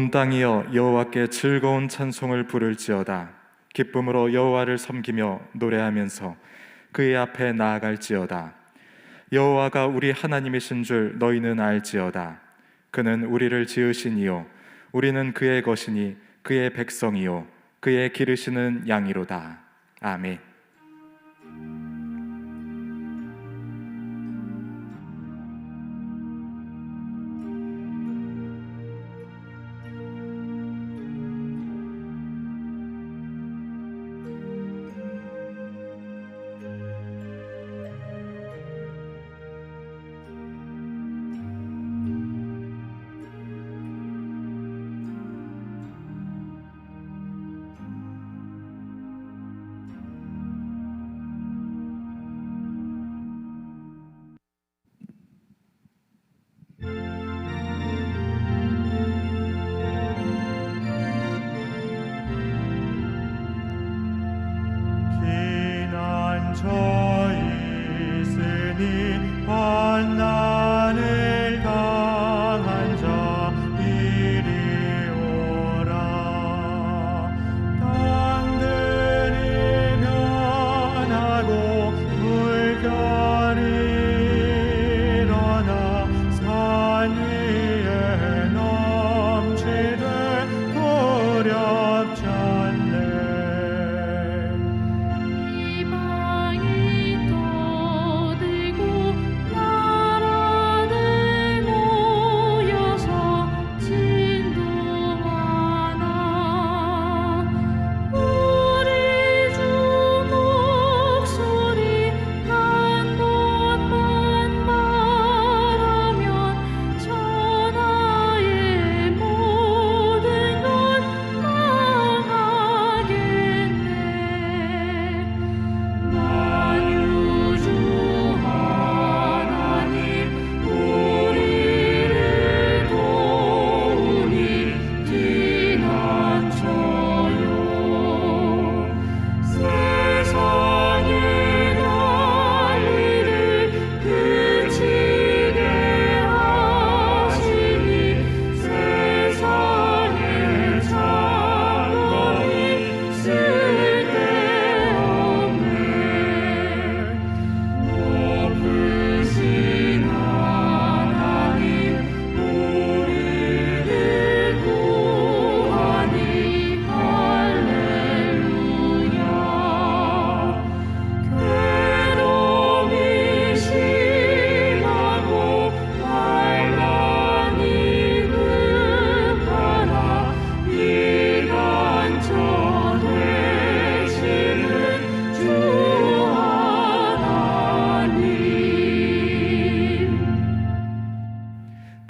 온 땅이여 여호와께 즐거운 찬송을 부를지어다. 기쁨으로 여호와를 섬기며 노래하면서 그의 앞에 나아갈지어다. 여호와가 우리 하나님이신 줄 너희는 알지어다. 그는 우리를 지으신 이요 우리는 그의 것이니 그의 백성이요 그의 기르시는 양이로다. 아멘.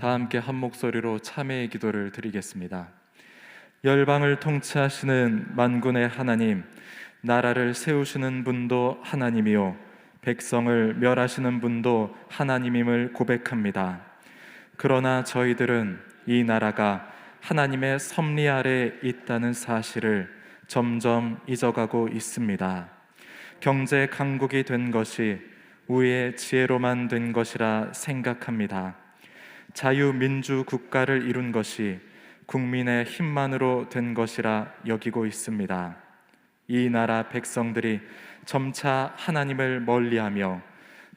다 함께 한 목소리로 참회의 기도를 드리겠습니다. 열방을 통치하시는 만군의 하나님, 나라를 세우시는 분도 하나님이요 백성을 멸하시는 분도 하나님임을 고백합니다. 그러나 저희들은 이 나라가 하나님의 섭리 아래 있다는 사실을 점점 잊어가고 있습니다. 경제 강국이 된 것이 우리의 지혜로만 된 것이라 생각합니다. 자유민주 국가를 이룬 것이 국민의 힘만으로 된 것이라 여기고 있습니다. 이 나라 백성들이 점차 하나님을 멀리하며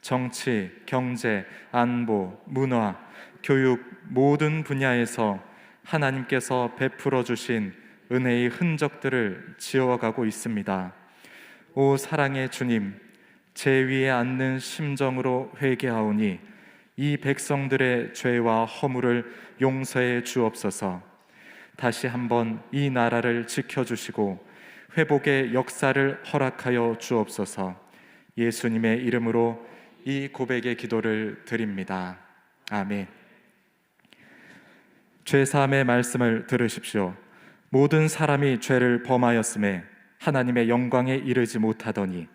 정치, 경제, 안보, 문화, 교육 모든 분야에서 하나님께서 베풀어 주신 은혜의 흔적들을 지워가고 있습니다. 오 사랑의 주님, 제 위에 앉는 심정으로 회개하오니 이 백성들의 죄와 허물을 용서해 주옵소서. 다시 한번 이 나라를 지켜주시고 회복의 역사를 허락하여 주옵소서. 예수님의 이름으로 이 고백의 기도를 드립니다. 아멘. 죄사함의 말씀을 들으십시오. 모든 사람이 죄를 범하였음에 하나님의 영광에 이르지 못하더니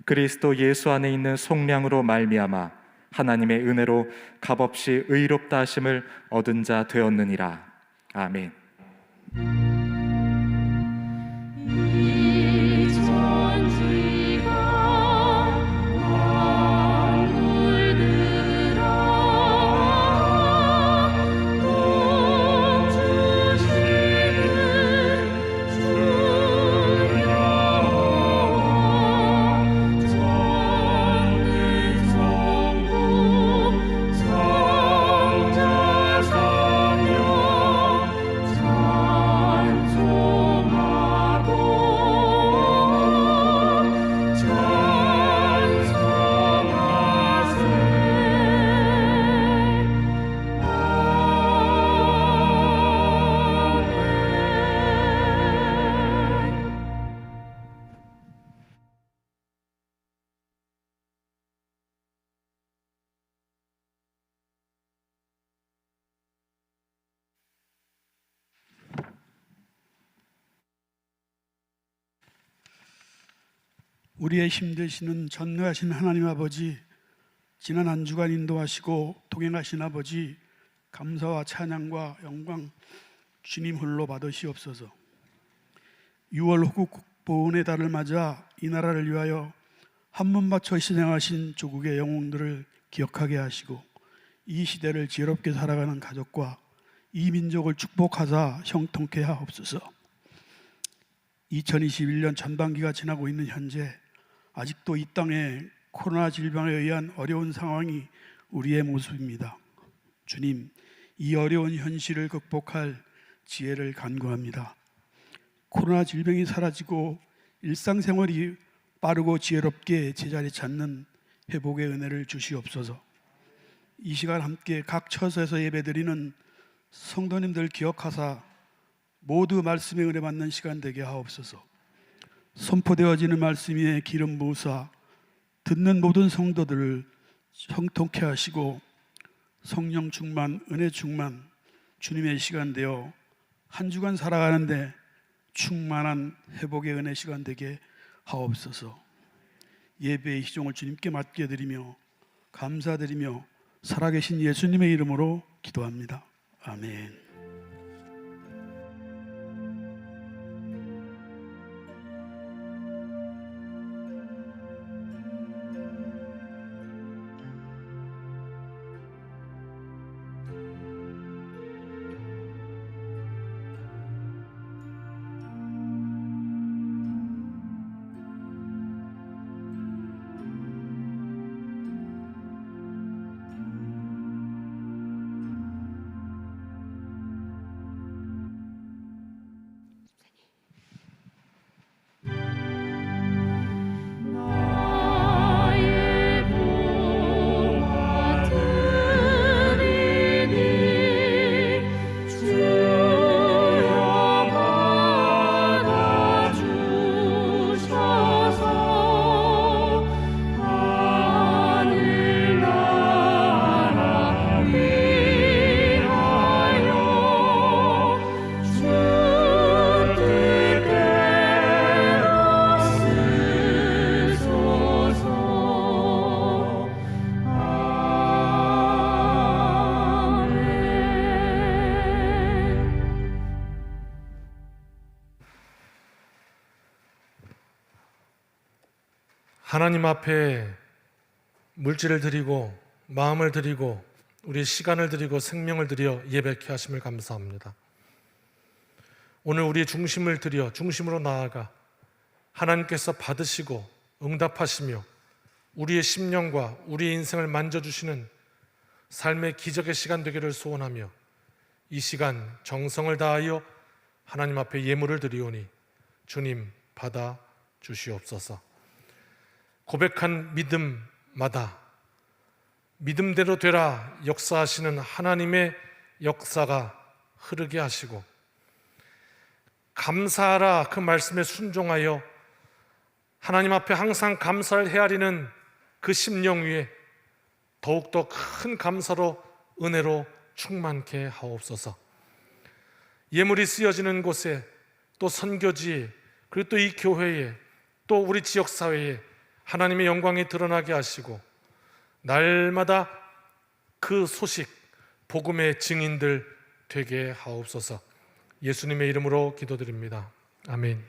그리스도 예수 안에 있는 속량으로 말미암아 하나님의 은혜로 값없이 의롭다 하심을 얻은 자 되었느니라. 아멘. 주시 우리의 힘 되시는 전능하신 하나님 아버지, 지난 한 주간 인도하시고 동행하신 아버지, 감사와 찬양과 영광 주님 홀로 받으시옵소서. 6월 호국 보훈의 달을 맞아 이 나라를 위하여 한 문 바쳐 희생하신 조국의 영웅들을 기억하게 하시고, 이 시대를 지혜롭게 살아가는 가족과 이 민족을 축복하사 형통케 하옵소서. 2021년 전반기가 지나고 있는 현재 아직도 이 땅에 코로나 질병에 의한 어려운 상황이 우리의 모습입니다. 주님, 이 어려운 현실을 극복할 지혜를 간구합니다. 코로나 질병이 사라지고 일상생활이 빠르고 지혜롭게 제자리 찾는 회복의 은혜를 주시옵소서. 이 시간 함께 각 처소에서 예배드리는 성도님들 기억하사 모두 말씀의 은혜 받는 시간 되게 하옵소서. 선포되어지는 말씀 위에 기름 부으사 듣는 모든 성도들을 형통케 하시고, 성령 충만, 은혜 충만 주님의 시간 되어 한 주간 살아가는데 충만한 회복의 은혜 시간 되게 하옵소서. 예배의 희종을 주님께 맡겨드리며 감사드리며 살아계신 예수님의 이름으로 기도합니다. 아멘. 하나님 앞에 물질을 드리고 마음을 드리고 우리 시간을 드리고 생명을 드려 예배케 하심을 감사합니다. 오늘 우리의 중심을 드려 중심으로 나아가 하나님께서 받으시고 응답하시며 우리의 심령과 우리의 인생을 만져주시는 삶의 기적의 시간 되기를 소원하며, 이 시간 정성을 다하여 하나님 앞에 예물을 드리오니 주님 받아 주시옵소서. 고백한 믿음마다 믿음대로 되라 역사하시는 하나님의 역사가 흐르게 하시고, 감사하라 그 말씀에 순종하여 하나님 앞에 항상 감사를 헤아리는 그 심령 위에 더욱더 큰 감사로 은혜로 충만케 하옵소서. 예물이 쓰여지는 곳에, 또 선교지에, 그리고 또 이 교회에, 또 우리 지역사회에 하나님의 영광이 드러나게 하시고, 날마다 그 소식, 복음의 증인들 되게 하옵소서. 예수님의 이름으로 기도드립니다. 아멘.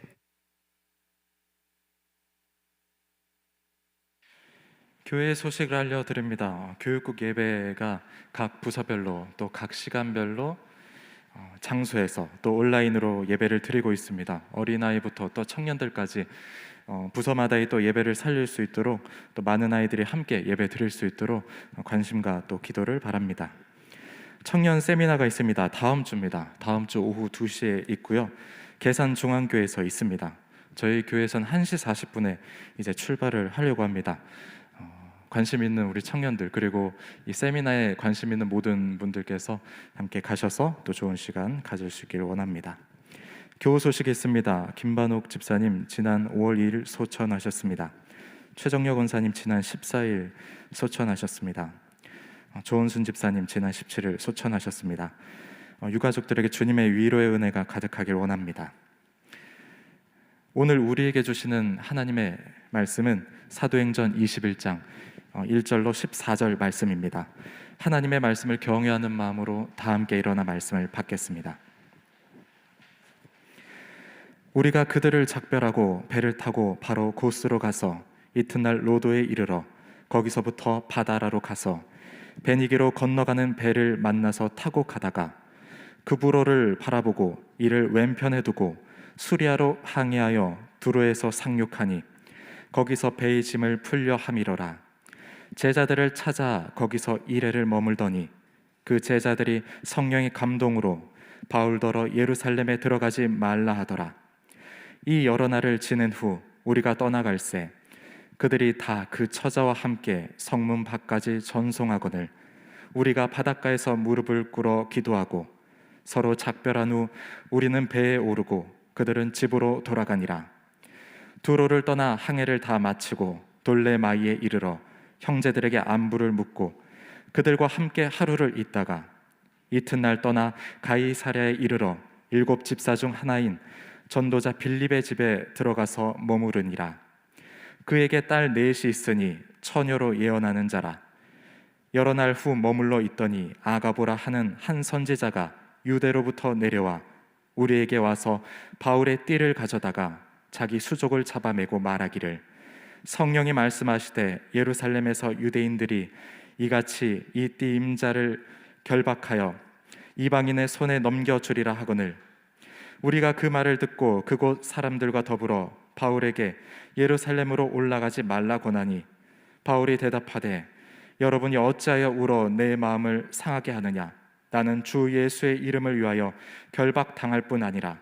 교회 소식을 알려드립니다. 교육국 예배가 각 부서별로 또 각 시간별로 장소에서 또 온라인으로 예배를 드리고 있습니다. 어린아이부터 또 청년들까지 부서마다 또 예배를 살릴 수 있도록, 또 많은 아이들이 함께 예배 드릴 수 있도록 관심과 또 기도를 바랍니다. 청년 세미나가 있습니다. 다음 주입니다. 다음 주 오후 2시에 있고요. 계산중앙교회에서 있습니다. 저희 교회에서는 1시 40분에 이제 출발을 하려고 합니다. 관심 있는 우리 청년들, 그리고 이 세미나에 관심 있는 모든 분들께서 함께 가셔서 또 좋은 시간 가질 수 있기를 원합니다. 교우 소식이 있습니다. 김반옥 집사님 지난 5월 2일 소천하셨습니다. 최정혁 원사님 지난 14일 소천하셨습니다. 조은순 집사님 지난 17일 소천하셨습니다. 유가족들에게 주님의 위로의 은혜가 가득하길 원합니다. 오늘 우리에게 주시는 하나님의 말씀은 사도행전 21장 1절로 14절 말씀입니다. 하나님의 말씀을 경외하는 마음으로 다 함께 일어나 말씀을 받겠습니다. 우리가 그들을 작별하고 배를 타고 바로 고스로 가서 이튿날 로도에 이르러 거기서부터 바다라로 가서 베니게로 건너가는 배를 만나서 타고 가다가 그부로를 바라보고 이를 왼편에 두고 수리아로 항해하여 두로에서 상륙하니 거기서 배의 짐을 풀려 함이러라. 제자들을 찾아 거기서 이레를 머물더니 그 제자들이 성령의 감동으로 바울더러 예루살렘에 들어가지 말라 하더라. 이 여러 날을 지낸 후 우리가 떠나갈새 그들이 다 그 처자와 함께 성문 밖까지 전송하거늘 우리가 바닷가에서 무릎을 꿇어 기도하고 서로 작별한 후 우리는 배에 오르고 그들은 집으로 돌아가니라. 두로를 떠나 항해를 다 마치고 돌레마이에 이르러 형제들에게 안부를 묻고 그들과 함께 하루를 있다가 이튿날 떠나 가이사랴에 이르러 7 집사 중 하나인 전도자 빌립의 집에 들어가서 머무르니라. 그에게 딸 넷이 있으니 처녀로 예언하는 자라. 여러 날 후 머물러 있더니 아가보라 하는 한 선지자가 유대로부터 내려와 우리에게 와서 바울의 띠를 가져다가 자기 수족을 잡아매고 말하기를 성령이 말씀하시되 예루살렘에서 유대인들이 이같이 이 띠 임자를 결박하여 이방인의 손에 넘겨주리라 하거늘 우리가 그 말을 듣고 그곳 사람들과 더불어 바울에게 예루살렘으로 올라가지 말라 권하니 바울이 대답하되 여러분이 어찌하여 울어 내 마음을 상하게 하느냐. 나는 주 예수의 이름을 위하여 결박당할 뿐 아니라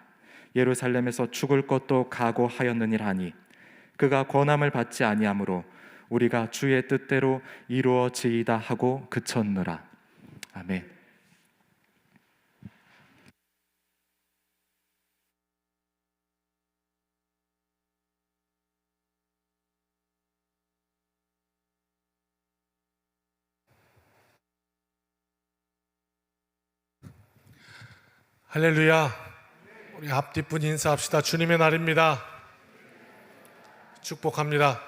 예루살렘에서 죽을 것도 각오하였느니라 하니 그가 권함을 받지 아니하므로 우리가 주의 뜻대로 이루어지이다 하고 그쳤느라. 아멘. 할렐루야. 우리 앞뒷분 인사합시다. 주님의 날입니다. 축복합니다.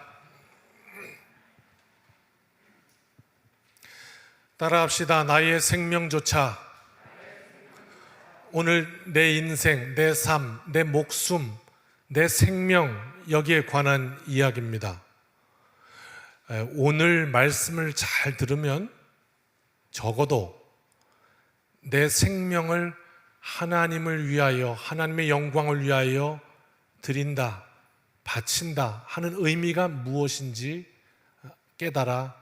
따라합시다. 나의 생명조차 오늘 내 인생, 내 삶, 내 목숨, 내 생명 여기에 관한 이야기입니다. 오늘 말씀을 잘 들으면 적어도 내 생명을 하나님을 위하여, 하나님의 영광을 위하여 드린다, 바친다 하는 의미가 무엇인지 깨달아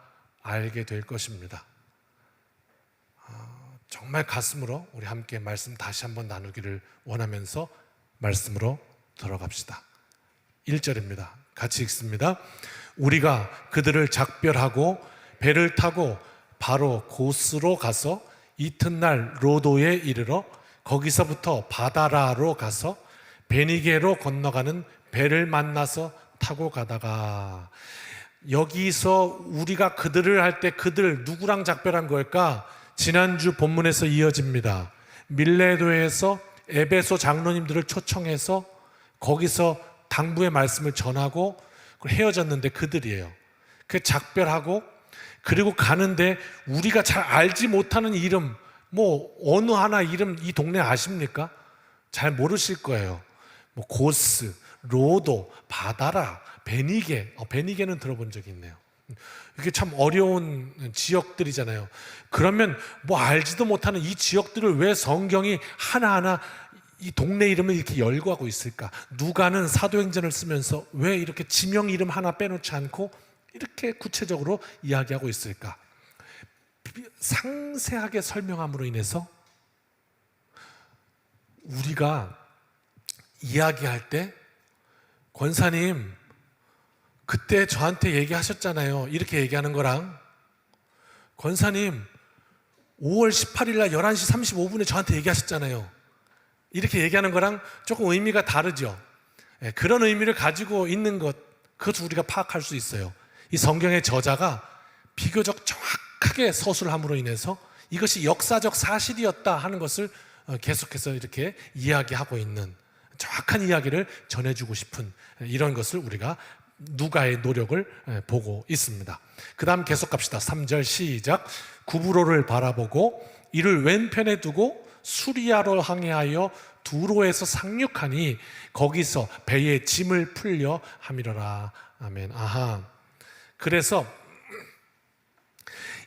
알게 될 것입니다. 정말 가슴으로 우리 함께 말씀 다시 한번 나누기를 원하면서 말씀으로 들어갑시다. 1절입니다. 같이 읽습니다. 우리가 그들을 작별하고 배를 타고 바로 고스로 가서 이튿날 로도에 이르러 거기서부터 바다라로 가서 베니게로 건너가는 배를 만나서 타고 가다가, 여기서 우리가 그들을 할 때 그들 누구랑 작별한 걸까? 지난주 본문에서 이어집니다. 밀레도에서 에베소 장로님들을 초청해서 거기서 당부의 말씀을 전하고 헤어졌는데 그들이에요. 그 작별하고 그리고 가는데 우리가 잘 알지 못하는 이름, 뭐 어느 하나 이름 이 동네 아십니까? 잘 모르실 거예요. 뭐 고스, 로도, 바다라, 베니게. 베니게는 들어본 적이 있네요. 이게 참 어려운 지역들이잖아요. 그러면 뭐 알지도 못하는 이 지역들을 왜 성경이 하나하나 이 동네 이름을 이렇게 열거하고 있을까? 누가는 사도행전을 쓰면서 왜 이렇게 지명 이름 하나 빼놓지 않고 이렇게 구체적으로 이야기하고 있을까? 상세하게 설명함으로 인해서 우리가 이야기할 때 권사님 그때 저한테 얘기하셨잖아요, 이렇게 얘기하는 거랑 권사님 5월 18일 날 11시 35분에 저한테 얘기하셨잖아요, 이렇게 얘기하는 거랑 조금 의미가 다르죠. 그런 의미를 가지고 있는 것, 그것도 우리가 파악할 수 있어요. 이 성경의 저자가 비교적 정확하게 서술함으로 인해서 이것이 역사적 사실이었다 하는 것을 계속해서 이렇게 이야기하고 있는 정확한 이야기를 전해주고 싶은 이런 것을 우리가 누가의 노력을 보고 있습니다. 그 다음 계속 갑시다. 3절 시작. 구브로를 바라보고 이를 왼편에 두고 수리아로 항해하여 두로에서 상륙하니 거기서 배에 짐을 풀려 함이러라. 아멘. 아하. 그래서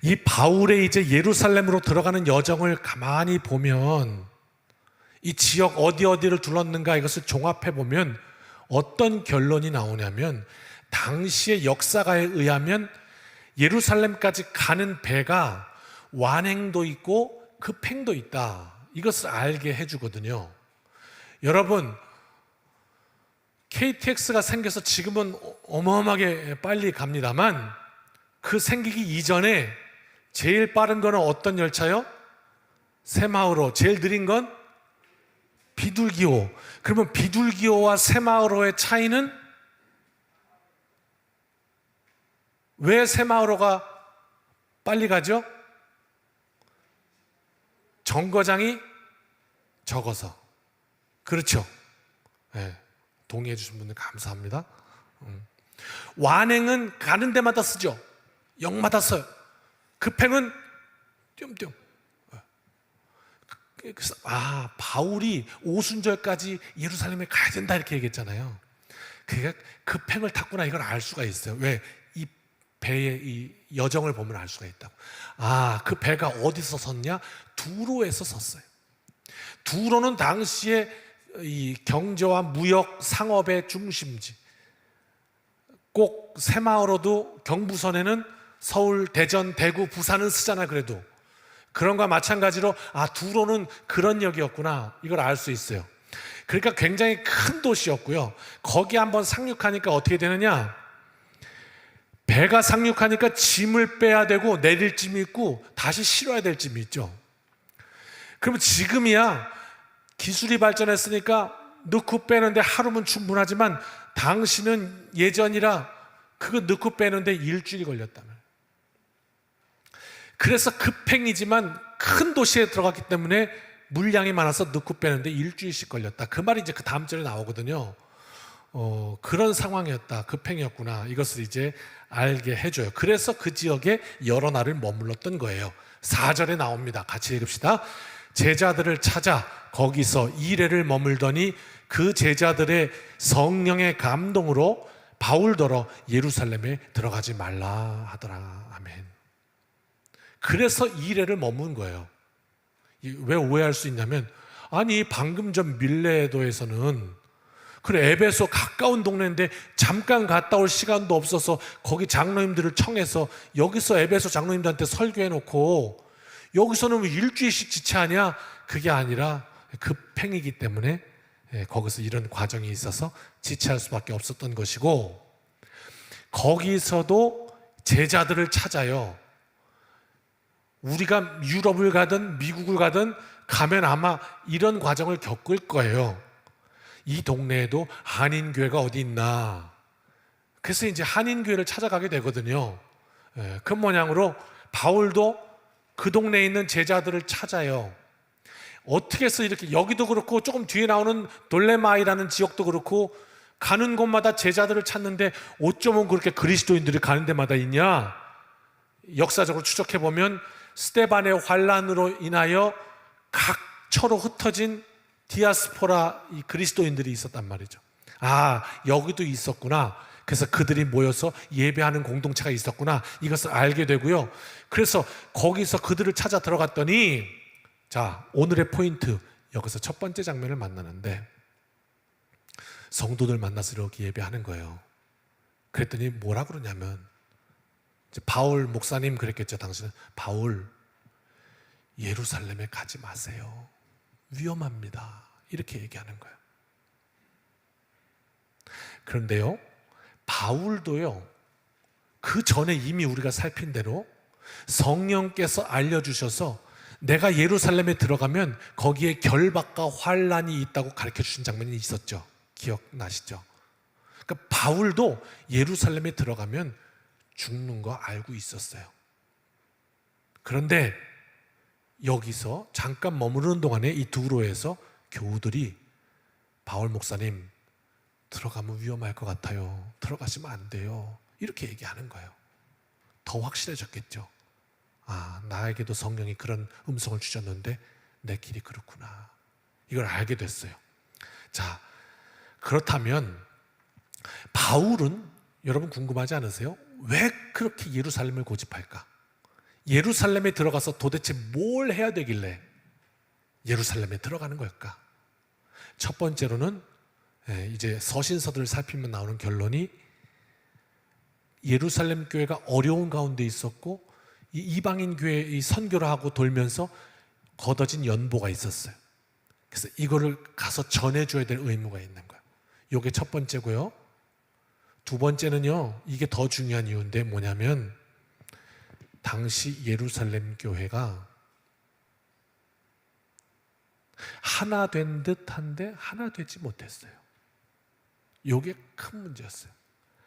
이 바울의 이제 예루살렘으로 들어가는 여정을 가만히 보면 이 지역 어디를 둘렀는가 이것을 종합해 보면 어떤 결론이 나오냐면 당시의 역사가에 의하면 예루살렘까지 가는 배가 완행도 있고 급행도 있다. 이것을 알게 해주거든요. 여러분, KTX가 생겨서 지금은 어마어마하게 빨리 갑니다만 그 생기기 이전에 제일 빠른 거는 어떤 열차요? 새마을호. 제일 느린 건 비둘기호. 그러면 비둘기호와 새마을호의 차이는 왜 새마을호가 빨리 가죠? 정거장이 적어서. 그렇죠. 네, 동의해 주신 분들 감사합니다. 완행은 가는 데마다 쓰죠. 역마다 써요. 급행은 띄엄띄엄. 그래서 바울이 오순절까지 예루살렘에 가야 된다 이렇게 얘기했잖아요. 그러니까 급행을 탔구나 이걸 알 수가 있어요. 왜? 이 배의 이 여정을 보면 알 수가 있다고. 그 배가 어디서 섰냐? 두로에서 섰어요. 두로는 당시에 이 경제와 무역 상업의 중심지. 꼭 새마을호도 경부선에는 서울, 대전, 대구, 부산은 쓰잖아. 그래도 그런 거와 마찬가지로 두로는 그런 역이었구나 이걸 알 수 있어요. 그러니까 굉장히 큰 도시였고요. 거기 한번 상륙하니까 어떻게 되느냐, 배가 상륙하니까 짐을 빼야 되고 내릴 짐이 있고 다시 실어야 될 짐이 있죠. 그러면 지금이야 기술이 발전했으니까 넣고 빼는데 하루면 충분하지만 당시는 예전이라 그거 넣고 빼는데 일주일이 걸렸다면. 그래서 급행이지만 큰 도시에 들어갔기 때문에 물량이 많아서 넣고 빼는데 일주일씩 걸렸다. 그 말이 이제 그 다음 절에 나오거든요. 그런 상황이었다. 급행이었구나. 이것을 이제 알게 해줘요. 그래서 그 지역에 여러 날을 머물렀던 거예요. 4절에 나옵니다. 같이 읽읍시다. 제자들을 찾아 거기서 2일을 머물더니 그 제자들의 성령의 감동으로 바울더러 예루살렘에 들어가지 말라 하더라. 아멘. 그래서 2일을 머문 거예요. 왜 오해할 수 있냐면, 아니 방금 전 밀레도에서는 그래 에베소 가까운 동네인데 잠깐 갔다 올 시간도 없어서 거기 장로님들을 청해서 여기서 에베소 장로님들한테 설교해 놓고 여기서는 왜 일주일씩 지체하냐? 그게 아니라 급행이기 때문에 거기서 이런 과정이 있어서 지체할 수밖에 없었던 것이고, 거기서도 제자들을 찾아요. 우리가 유럽을 가든 미국을 가든 가면 아마 이런 과정을 겪을 거예요. 이 동네에도 한인교회가 어디 있나. 그래서 이제 한인교회를 찾아가게 되거든요. 그 모양으로 바울도 그 동네에 있는 제자들을 찾아요. 어떻게 해서 이렇게, 여기도 그렇고 조금 뒤에 나오는 돌레마이라는 지역도 그렇고 가는 곳마다 제자들을 찾는데 어쩌면 그렇게 그리스도인들이 가는 데마다 있냐? 역사적으로 추적해 보면 스데반의 환란으로 인하여 각처로 흩어진 디아스포라 이 그리스도인들이 있었단 말이죠. 여기도 있었구나. 그래서 그들이 모여서 예배하는 공동체가 있었구나. 이것을 알게 되고요. 그래서 거기서 그들을 찾아 들어갔더니, 자, 오늘의 포인트, 여기서 첫 번째 장면을 만나는데 성도들 만나서 이렇게 예배하는 거예요. 그랬더니 뭐라 그러냐면, 이제 바울 목사님 그랬겠죠. 당신은 바울 예루살렘에 가지 마세요. 위험합니다. 이렇게 얘기하는 거예요. 그런데요, 바울도요, 그 전에 이미 우리가 살핀 대로 성령께서 알려주셔서 내가 예루살렘에 들어가면 거기에 결박과 환란이 있다고 가르쳐 주신 장면이 있었죠. 기억나시죠? 그러니까 바울도 예루살렘에 들어가면 죽는 거 알고 있었어요. 그런데 여기서 잠깐 머무르는 동안에 이 두로에서 교우들이 바울 목사님, 들어가면 위험할 것 같아요. 들어가시면 안 돼요. 이렇게 얘기하는 거예요. 더 확실해졌겠죠. 아, 나에게도 성령이 그런 음성을 주셨는데 내 길이 그렇구나. 이걸 알게 됐어요. 자, 그렇다면 바울은 여러분 궁금하지 않으세요? 왜 그렇게 예루살렘을 고집할까? 예루살렘에 들어가서 도대체 뭘 해야 되길래 예루살렘에 들어가는 걸까? 첫 번째로는 이제 서신서들을 살피면 나오는 결론이 예루살렘 교회가 어려운 가운데 있었고 이 이방인 교회 이 선교를 하고 돌면서 걷어진 연보가 있었어요. 그래서 이거를 가서 전해줘야 될 의무가 있는 거예요. 이게 첫 번째고요. 두 번째는요, 이게 더 중요한 이유인데 뭐냐면 당시 예루살렘 교회가 하나 된 듯한데 하나 되지 못했어요. 이게 큰 문제였어요.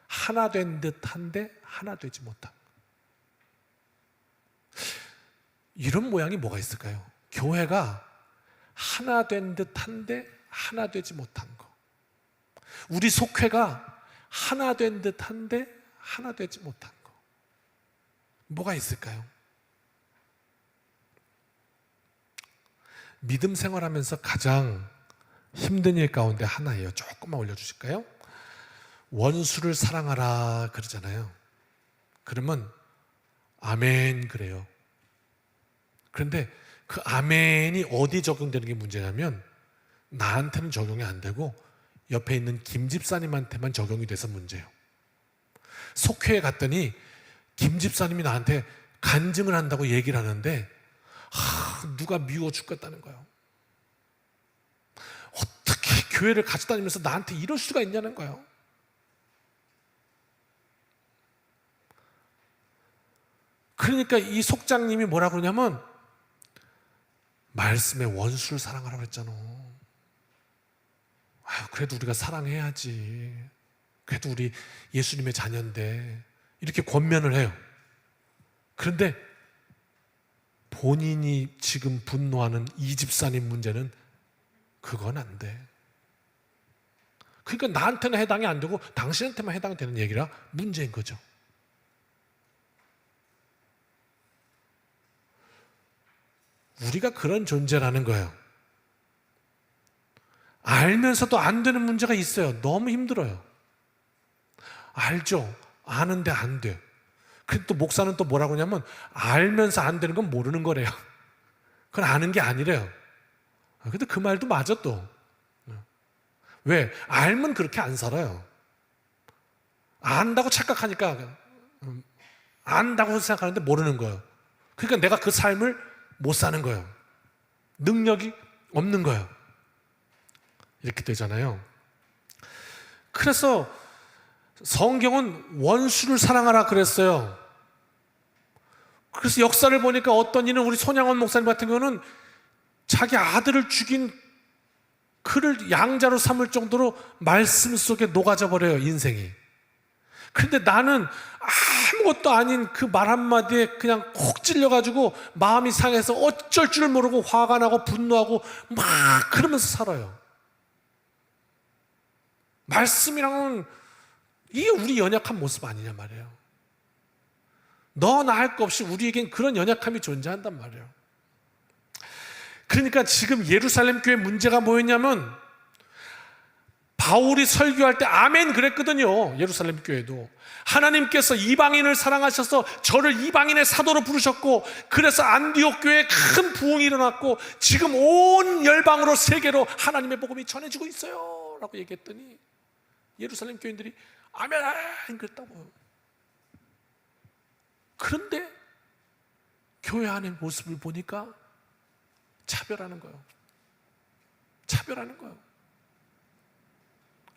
하나 된 듯한데 하나 되지 못한. 이런 모양이 뭐가 있을까요? 교회가 하나 된 듯한데 하나 되지 못한 거. 우리 속회가 하나 된 듯한데 하나 되지 못한 거. 뭐가 있을까요? 믿음 생활하면서 가장 힘든 일 가운데 하나예요. 조금만 올려주실까요? 원수를 사랑하라 그러잖아요. 그러면 아멘 그래요. 그런데 그 아멘이 어디 적용되는 게 문제냐면 나한테는 적용이 안 되고 옆에 있는 김 집사님한테만 적용이 돼서 문제예요. 속회에 갔더니 김 집사님이 나한테 간증을 한다고 얘기를 하는데 누가 미워 죽겠다는 거예요. 어떻게 교회를 같이 다니면서 나한테 이럴 수가 있냐는 거예요. 그러니까 이 속장님이 뭐라고 그러냐면 말씀에 원수를 사랑하라고 그랬잖아. 그래도 우리가 사랑해야지. 그래도 우리 예수님의 자녀인데 이렇게 권면을 해요. 그런데 본인이 지금 분노하는 이 집사님 문제는 그건 안 돼. 그러니까 나한테는 해당이 안 되고 당신한테만 해당되는 얘기라 문제인 거죠. 우리가 그런 존재라는 거예요. 알면서도 안 되는 문제가 있어요. 너무 힘들어요. 알죠. 아는데 안 돼. 근데 또 목사는 또 뭐라고 하냐면 알면서 안 되는 건 모르는 거래요. 그건 아는 게 아니래요. 근데 그 말도 맞아 또. 왜? 알면 그렇게 안 살아요. 안다고 착각하니까 안다고 생각하는데 모르는 거예요. 그러니까 내가 그 삶을 못 사는 거예요. 능력이 없는 거예요. 이렇게 되잖아요. 그래서 성경은 원수를 사랑하라 그랬어요. 그래서 역사를 보니까 어떤 이는 우리 손양원 목사님 같은 경우는 자기 아들을 죽인 그를 양자로 삼을 정도로 말씀 속에 녹아져 버려요, 인생이. 그런데 나는 아무것도 아닌 그 말 한마디에 그냥 콕 찔려가지고 마음이 상해서 어쩔 줄 모르고 화가 나고 분노하고 막 그러면서 살아요. 말씀이랑은 이게 우리 연약한 모습 아니냐 말이에요. 너 나 할 것 없이 우리에겐 그런 연약함이 존재한단 말이에요. 그러니까 지금 예루살렘 교회 문제가 뭐였냐면 바울이 설교할 때 아멘 그랬거든요. 예루살렘 교회도 하나님께서 이방인을 사랑하셔서 저를 이방인의 사도로 부르셨고 그래서 안디옥 교회에 큰 부흥이 일어났고 지금 온 열방으로 세계로 하나님의 복음이 전해지고 있어요 라고 얘기했더니 예루살렘 교인들이 아멘 그랬다고요. 그런데 교회 안의 모습을 보니까 차별하는 거예요. 차별하는 거예요.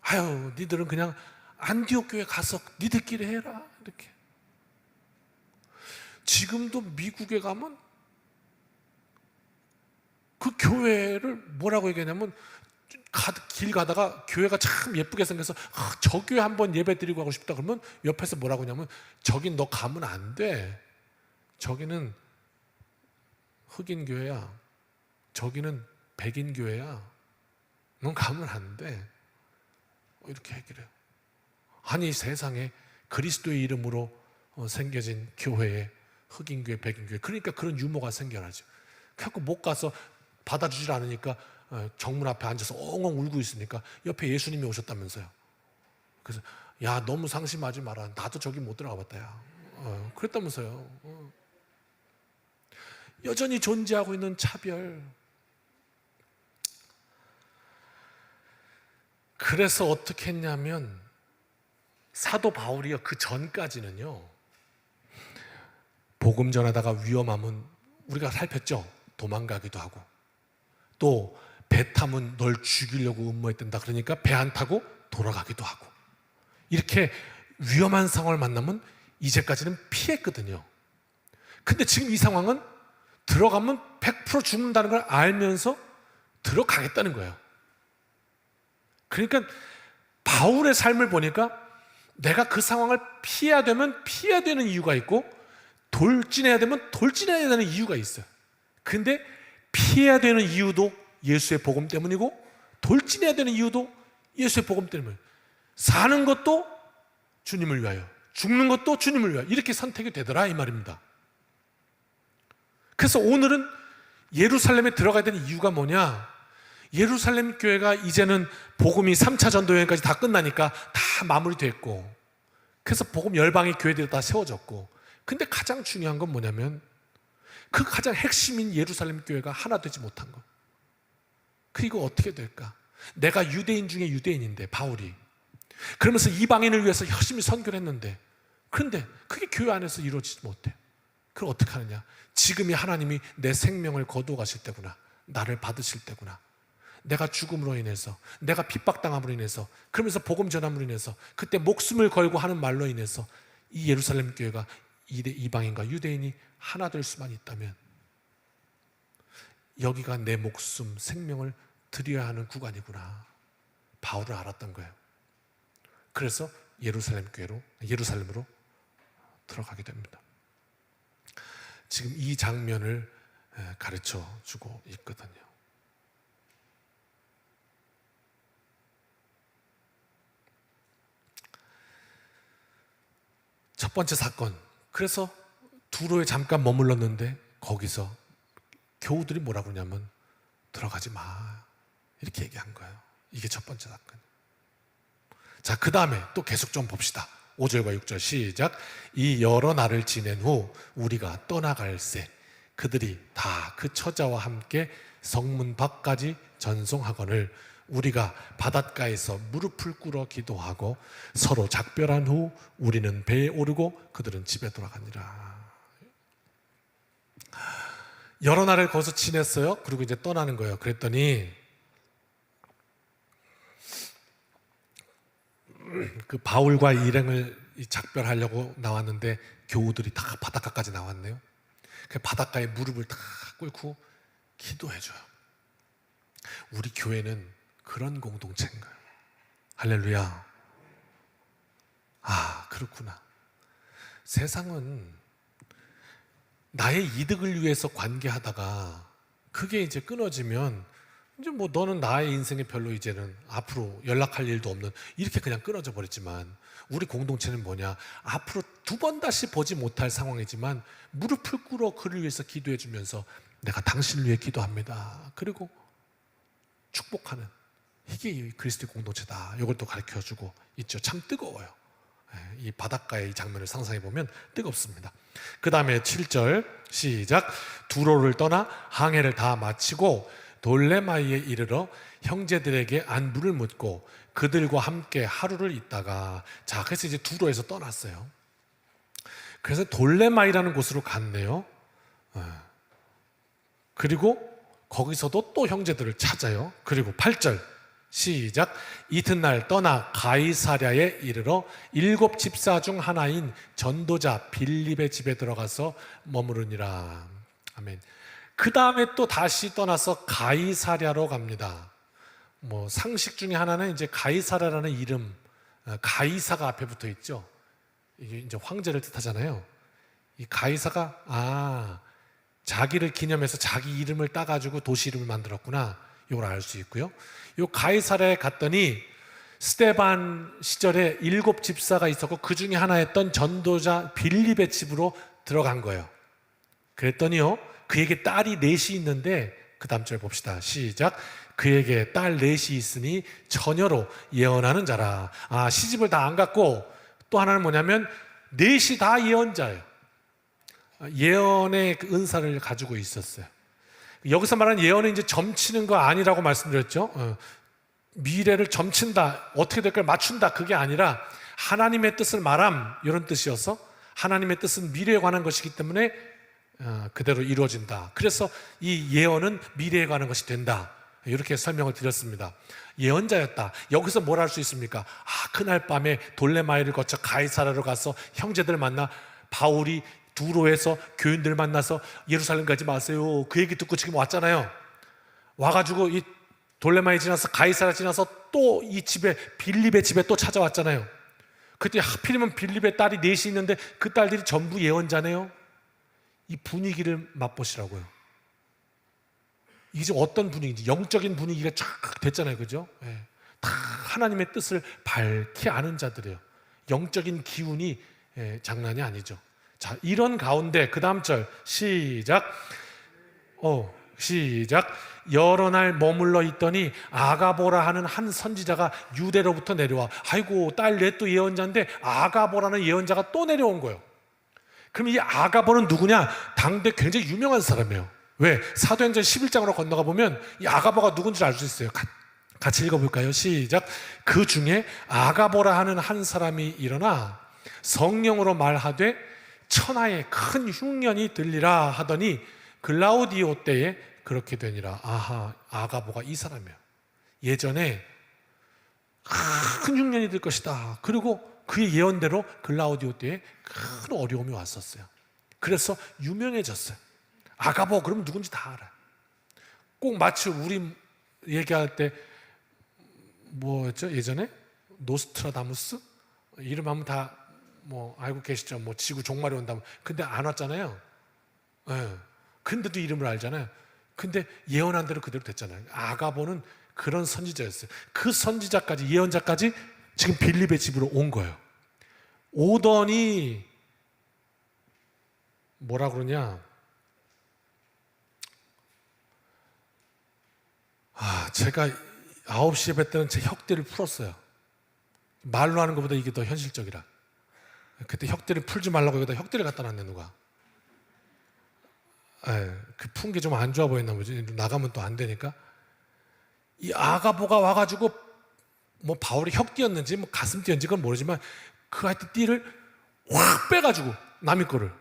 아유, 니들은 그냥 안디옥 교회 가서 니들끼리 해라 이렇게. 지금도 미국에 가면 그 교회를 뭐라고 얘기하냐면 길 가다가 교회가 참 예쁘게 생겨서 저 교회 한번 예배 드리고 가고 싶다 그러면 옆에서 뭐라고 하냐면 저긴 너 가면 안 돼. 저기는 흑인 교회야. 저기는 백인 교회야. 넌 가면 안 돼. 이렇게 얘기를 해요. 아니 세상에 그리스도의 이름으로 생겨진 교회에 흑인교회, 백인교회, 그러니까 그런 유머가 생겨나죠. 그래서 못 가서 받아주질 않으니까 정문 앞에 앉아서 엉엉 울고 있으니까 옆에 예수님이 오셨다면서요. 그래서 야 너무 상심하지 마라. 나도 저기 못 들어가 봤다 야. 그랬다면서요. 여전히 존재하고 있는 차별. 그래서 어떻게 했냐면 사도 바울이요 그 전까지는요 복음 전하다가 위험하면 우리가 살폈죠. 도망가기도 하고 또 배 타면 널 죽이려고 음모했단다 그러니까 배 안 타고 돌아가기도 하고 이렇게 위험한 상황을 만나면 이제까지는 피했거든요. 근데 지금 이 상황은 들어가면 100% 죽는다는 걸 알면서 들어가겠다는 거예요. 그러니까 바울의 삶을 보니까 내가 그 상황을 피해야 되면 피해야 되는 이유가 있고 돌진해야 되면 돌진해야 되는 이유가 있어요. 근데 피해야 되는 이유도 예수의 복음 때문이고 돌진해야 되는 이유도 예수의 복음 때문이에요. 사는 것도 주님을 위하여 죽는 것도 주님을 위하여 이렇게 선택이 되더라 이 말입니다. 그래서 오늘은 예루살렘에 들어가야 되는 이유가 뭐냐? 예루살렘 교회가 이제는 복음이 3차 전도 여행까지 다 끝나니까 다 마무리됐고 그래서 복음 열방의 교회들이 다 세워졌고 근데 가장 중요한 건 뭐냐면 그 가장 핵심인 예루살렘 교회가 하나 되지 못한 것. 그리고 어떻게 될까? 내가 유대인 중에 유대인인데 바울이 그러면서 이방인을 위해서 열심히 선교를 했는데 그런데 그게 교회 안에서 이루어지지 못해. 그럼 어떻게 하느냐? 지금이 하나님이 내 생명을 거두어 가실 때구나. 나를 받으실 때구나. 내가 죽음으로 인해서 내가 핍박당함으로 인해서 그러면서 복음 전함으로 인해서 그때 목숨을 걸고 하는 말로 인해서 이 예루살렘 교회가 이방인과 유대인이 하나 될 수만 있다면 여기가 내 목숨 생명을 드려야 하는 구간이구나 바울은 알았던 거예요. 그래서 예루살렘으로 들어가게 됩니다. 지금 이 장면을 가르쳐 주고 있거든요. 첫 번째 사건. 그래서 두로에 잠깐 머물렀는데 거기서 교우들이 뭐라고 하냐면 들어가지 마. 이렇게 얘기한 거예요. 이게 첫 번째 사건. 자, 그 다음에 또 계속 좀 봅시다. 5절과 6절 시작. 이 여러 날을 지낸 후 우리가 떠나갈새 그들이 다 그 처자와 함께 성문 밖까지 전송하거늘 우리가 바닷가에서 무릎을 꿇어 기도하고 서로 작별한 후 우리는 배에 오르고 그들은 집에 돌아가니라. 여러 날을 거기서 지냈어요. 그리고 이제 떠나는 거예요. 그랬더니 그 바울과 일행을 작별하려고 나왔는데 교우들이 다 바닷가까지 나왔네요. 그 바닷가에 무릎을 다 꿇고 기도해줘요. 우리 교회는 그런 공동체인 거예요. 할렐루야. 아, 그렇구나. 세상은 나의 이득을 위해서 관계하다가 그게 이제 끊어지면 이제 뭐 너는 나의 인생에 별로 이제는 앞으로 연락할 일도 없는 이렇게 그냥 끊어져 버렸지만 우리 공동체는 뭐냐? 앞으로 두 번 다시 보지 못할 상황이지만 무릎을 꿇어 그를 위해서 기도해 주면서 내가 당신을 위해 기도합니다. 그리고 축복하는 이게 그리스도의 공동체다. 이걸 또 가르쳐주고 있죠. 참 뜨거워요. 이 바닷가의 이 장면을 상상해 보면 뜨겁습니다. 그 다음에 7절 시작. 두로를 떠나 항해를 다 마치고 돌레마이에 이르러 형제들에게 안부를 묻고 그들과 함께 하루를 있다가 자 그래서 이제 두로에서 떠났어요. 그래서 돌레마이라는 곳으로 갔네요. 그리고 거기서도 또 형제들을 찾아요. 그리고 8절 시작. 이튿날 떠나 가이사랴에 이르러 7 집사 중 하나인 전도자 빌립의 집에 들어가서 머무르니라. 아멘. 그 다음에 또 다시 떠나서 가이사랴로 갑니다. 뭐 상식 중에 하나는 이제 가이사랴라는 이름, 가이사가 앞에 붙어 있죠. 이게 이제 황제를 뜻하잖아요. 이 가이사가 자기를 기념해서 자기 이름을 따가지고 도시 이름을 만들었구나. 이걸 알 수 있고요. 요 가이사랴에 갔더니 스데반 시절에 7 집사가 있었고 그 중에 하나였던 전도자 빌립의 집으로 들어간 거예요. 그랬더니요, 그에게 딸이 넷이 있는데, 그 다음 절 봅시다. 시작. 그에게 딸 넷이 있으니 처녀로 예언하는 자라. 시집을 다 안 갔고, 또 하나는 뭐냐면 넷이 다 예언자예요. 예언의 그 은사를 가지고 있었어요. 여기서 말하는 예언은 이제 점치는 거 아니라고 말씀드렸죠. 미래를 점친다, 어떻게 될 걸 맞춘다, 그게 아니라 하나님의 뜻을 말함, 이런 뜻이어서 하나님의 뜻은 미래에 관한 것이기 때문에 그대로 이루어진다. 그래서 이 예언은 미래에 관한 것이 된다, 이렇게 설명을 드렸습니다. 예언자였다. 여기서 뭘 할 수 있습니까? 그날 밤에 돌레마이를 거쳐 가이사랴로 가서 형제들 만나, 바울이 두로에서 교인들 만나서 예루살렘 가지 마세요, 그 얘기 듣고 지금 왔잖아요. 와가지고 이 돌레마이 지나서 가이사랴 지나서 또 이 집에, 빌립의 집에 또 찾아왔잖아요. 그때 하필이면 빌립의 딸이 넷이 있는데 그 딸들이 전부 예언자네요. 이 분위기를 맛보시라고요. 이게 지금 어떤 분위기인지, 영적인 분위기가 쫙 됐잖아요, 그죠? 다 하나님의 뜻을 밝히 아는 자들이에요. 영적인 기운이 장난이 아니죠. 자, 이런 가운데 그 다음 절 시작. 여러 날 머물러 있더니 아가보라 하는 한 선지자가 유대로부터 내려와. 아이고, 딸 넷도 예언자인데 아가보라는 예언자가 또 내려온 거예요. 그럼 이 아가보는 누구냐? 당대 굉장히 유명한 사람이에요. 왜? 사도행전 11장으로 건너가 보면 이 아가보가 누군지 알 수 있어요. 같이 읽어볼까요? 시작. 그 중에 아가보라 하는 한 사람이 일어나 성령으로 말하되 천하에 큰 흉년이 들리라 하더니 글라우디오 때에 그렇게 되니라. 아가보가 이 사람이에요. 예전에 큰 흉년이 들 것이다. 그리고 그의 예언대로 글라우디오 때에 큰 어려움이 왔었어요. 그래서 유명해졌어요. 아가보 그러면 누군지 다 알아요. 꼭 마치 우리 얘기할 때 뭐였죠? 예전에 노스트라다무스 이름 하면 다 알고 계시죠? 지구 종말이 온다면. 근데 안 왔잖아요. 근데도 이름을 알잖아요. 근데 예언한 대로 그대로 됐잖아요. 아가보는 그런 선지자였어요. 그 선지자까지, 예언자까지 지금 빌립의 집으로 온 거예요. 오더니 뭐라 그러냐? 제가 9시에 뵀 때는 제 혁대를 풀었어요. 말로 하는 것보다 이게 더 현실적이라. 그때 혁대를 풀지 말라고 여기다 혁대를 갖다 놨네, 누가. 그 푼 게 좀 안 좋아 보였나 보지. 나가면 또 안 되니까. 이 아가보가 와가지고 바울이 혁띠였는지 가슴띠였는지 그건 모르지만 그 하여튼 띠를 확 빼가지고 남의 거를.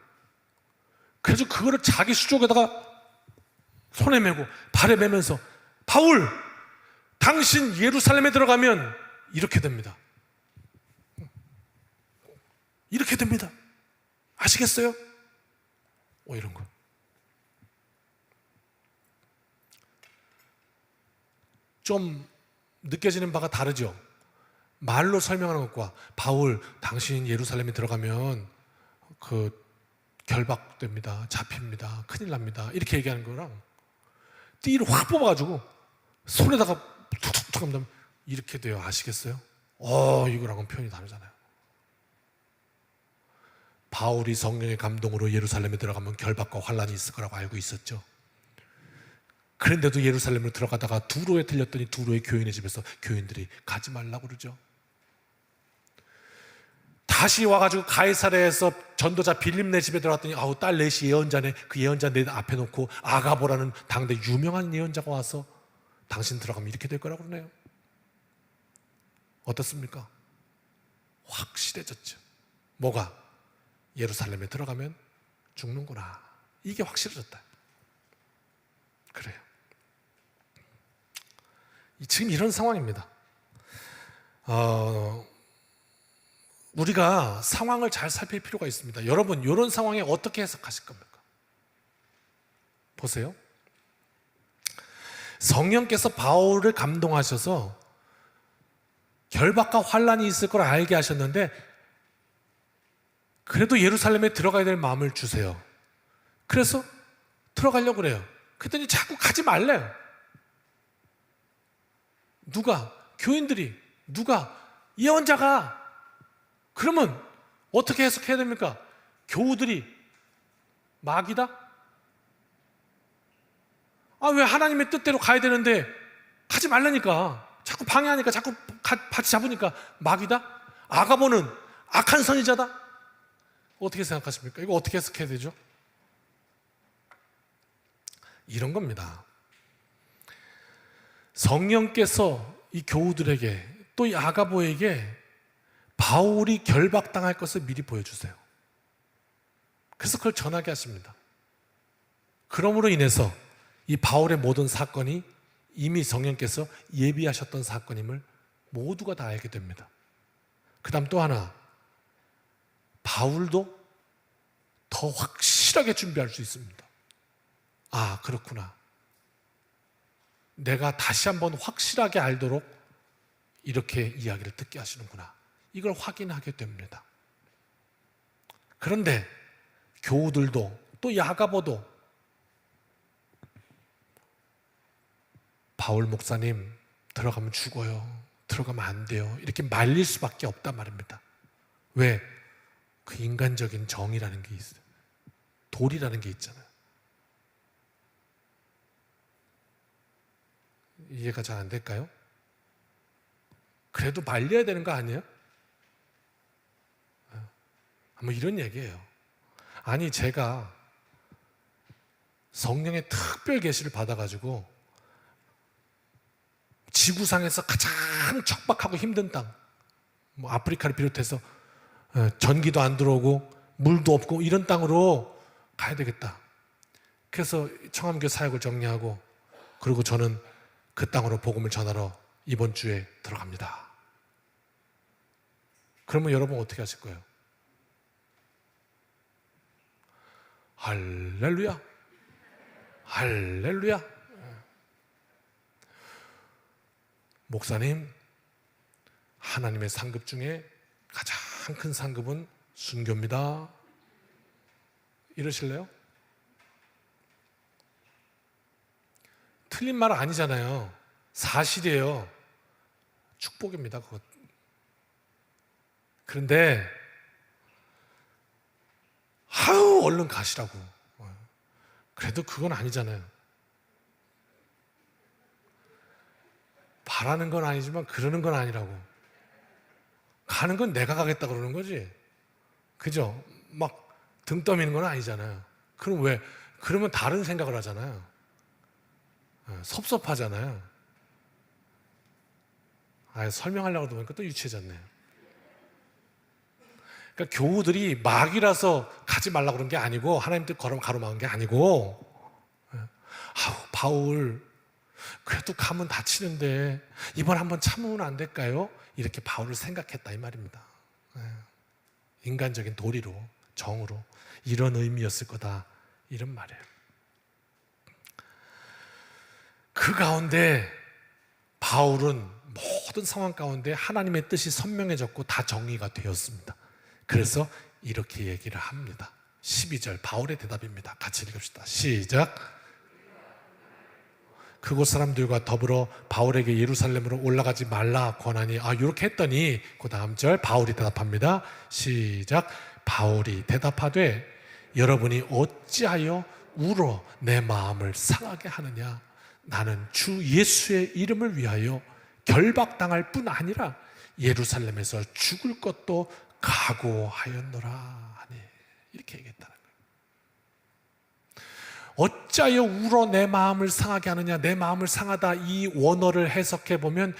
그래서 그거를 자기 수족에다가 손에 메고 발에 메면서 바울, 당신 예루살렘에 들어가면 이렇게 됩니다. 이렇게 됩니다. 아시겠어요? 이런 거. 좀 느껴지는 바가 다르죠. 말로 설명하는 것과 바울, 당신 예루살렘에 들어가면 결박됩니다. 잡힙니다. 큰일 납니다. 이렇게 얘기하는 거랑 띠를 확 뽑아가지고 손에다가 툭툭툭 하면 이렇게 돼요. 아시겠어요? 이거랑은 표현이 다르잖아요. 바울이 성령의 감동으로 예루살렘에 들어가면 결박과 환란이 있을 거라고 알고 있었죠. 그런데도 예루살렘으로 들어가다가 두로에 들렸더니 두로의 교인의 집에서 교인들이 가지 말라고 그러죠. 다시 와가지고 가이사랴에서 전도자 빌립네 집에 들어갔더니 딸 넷이 예언자네. 그 예언자 넷 앞에 놓고 아가보라는 당대 유명한 예언자가 와서 당신 들어가면 이렇게 될 거라고 그러네요. 어떻습니까? 확실해졌죠. 뭐가? 예루살렘에 들어가면 죽는구나. 이게 확실해졌다. 그래요. 지금 이런 상황입니다. 우리가 상황을 잘 살필 필요가 있습니다. 여러분, 이런 상황에 어떻게 해석하실 겁니까? 보세요. 성령께서 바울을 감동하셔서 결박과 환란이 있을 걸 알게 하셨는데 그래도 예루살렘에 들어가야 될 마음을 주세요. 그래서 들어가려고 그래요. 그랬더니 자꾸 가지 말래요. 누가? 교인들이. 누가? 예언자가. 그러면 어떻게 해석해야 됩니까? 교우들이 마귀다? 아, 왜 하나님의 뜻대로 가야 되는데 가지 말라니까. 자꾸 방해하니까, 자꾸 같이 잡으니까 마귀다? 아가보는 악한 선지자다? 어떻게 생각하십니까? 이거 어떻게 해석해야 되죠? 이런 겁니다. 성령께서 이 교우들에게 또 이 아가보에게 바울이 결박당할 것을 미리 보여주세요. 그래서 그걸 전하게 하십니다. 그러므로 인해서 이 바울의 모든 사건이 이미 성령께서 예비하셨던 사건임을 모두가 다 알게 됩니다. 그 다음 또 하나, 바울도 더 확실하게 준비할 수 있습니다. 아, 그렇구나. 내가 다시 한번 확실하게 알도록 이렇게 이야기를 듣게 하시는구나. 이걸 확인하게 됩니다. 그런데 교우들도 또 야가보도 바울 목사님 들어가면 죽어요. 들어가면 안 돼요. 이렇게 말릴 수밖에 없단 말입니다. 왜? 그 인간적인 정이라는 게 있어요. 도리라는 게 있잖아요. 이해가 잘 안 될까요? 그래도 말려야 되는 거 아니에요? 뭐 이런 얘기예요. 아니, 제가 성령의 특별 계시를 받아가지고 지구상에서 가장 척박하고 힘든 땅, 뭐 아프리카를 비롯해서 전기도 안 들어오고 물도 없고 이런 땅으로 가야 되겠다. 그래서 청암교 사역을 정리하고, 그리고 저는 그 땅으로 복음을 전하러 이번 주에 들어갑니다. 그러면 여러분 어떻게 하실 거예요? 할렐루야, 할렐루야. 목사님, 하나님의 상급 중에 가장 큰 상급은 순교입니다. 이러실래요? 틀린 말 아니잖아요. 사실이에요. 축복입니다, 그것. 그런데 아유, 얼른 가시라고. 그래도 그건 아니잖아요. 바라는 건 아니지만 그러는 건 아니라고. 가는 건 내가 가겠다 그러는 거지. 그죠? 막 등 떠미는 건 아니잖아요. 그럼 왜? 그러면 다른 생각을 하잖아요. 섭섭하잖아요. 설명하려고 보니까 또 유치해졌네요. 그러니까 교우들이 막이라서 가지 말라고 그런 게 아니고, 하나님 뜻 가로막은 게 아니고, 바울 그래도 가면 다치는데 이번 한번 참으면 안 될까요? 이렇게 바울을 생각했다 이 말입니다. 인간적인 도리로, 정으로 이런 의미였을 거다 이런 말이에요. 그 가운데 바울은 모든 상황 가운데 하나님의 뜻이 선명해졌고 다 정의가 되었습니다. 그래서 이렇게 얘기를 합니다. 12절 바울의 대답입니다. 같이 읽읍시다. 시작. 그곳 사람들과 더불어 바울에게 예루살렘으로 올라가지 말라 권하니, 이렇게 했더니 그 다음 절 바울이 대답합니다. 시작. 바울이 대답하되 여러분이 어찌하여 울어 내 마음을 상하게 하느냐. 나는 주 예수의 이름을 위하여 결박당할 뿐 아니라 예루살렘에서 죽을 것도 각오하였노라 하니, 이렇게 얘기했다는 거예요. 어찌하여 울어 내 마음을 상하게 하느냐. 내 마음을 상하다, 이 원어를 해석해 보면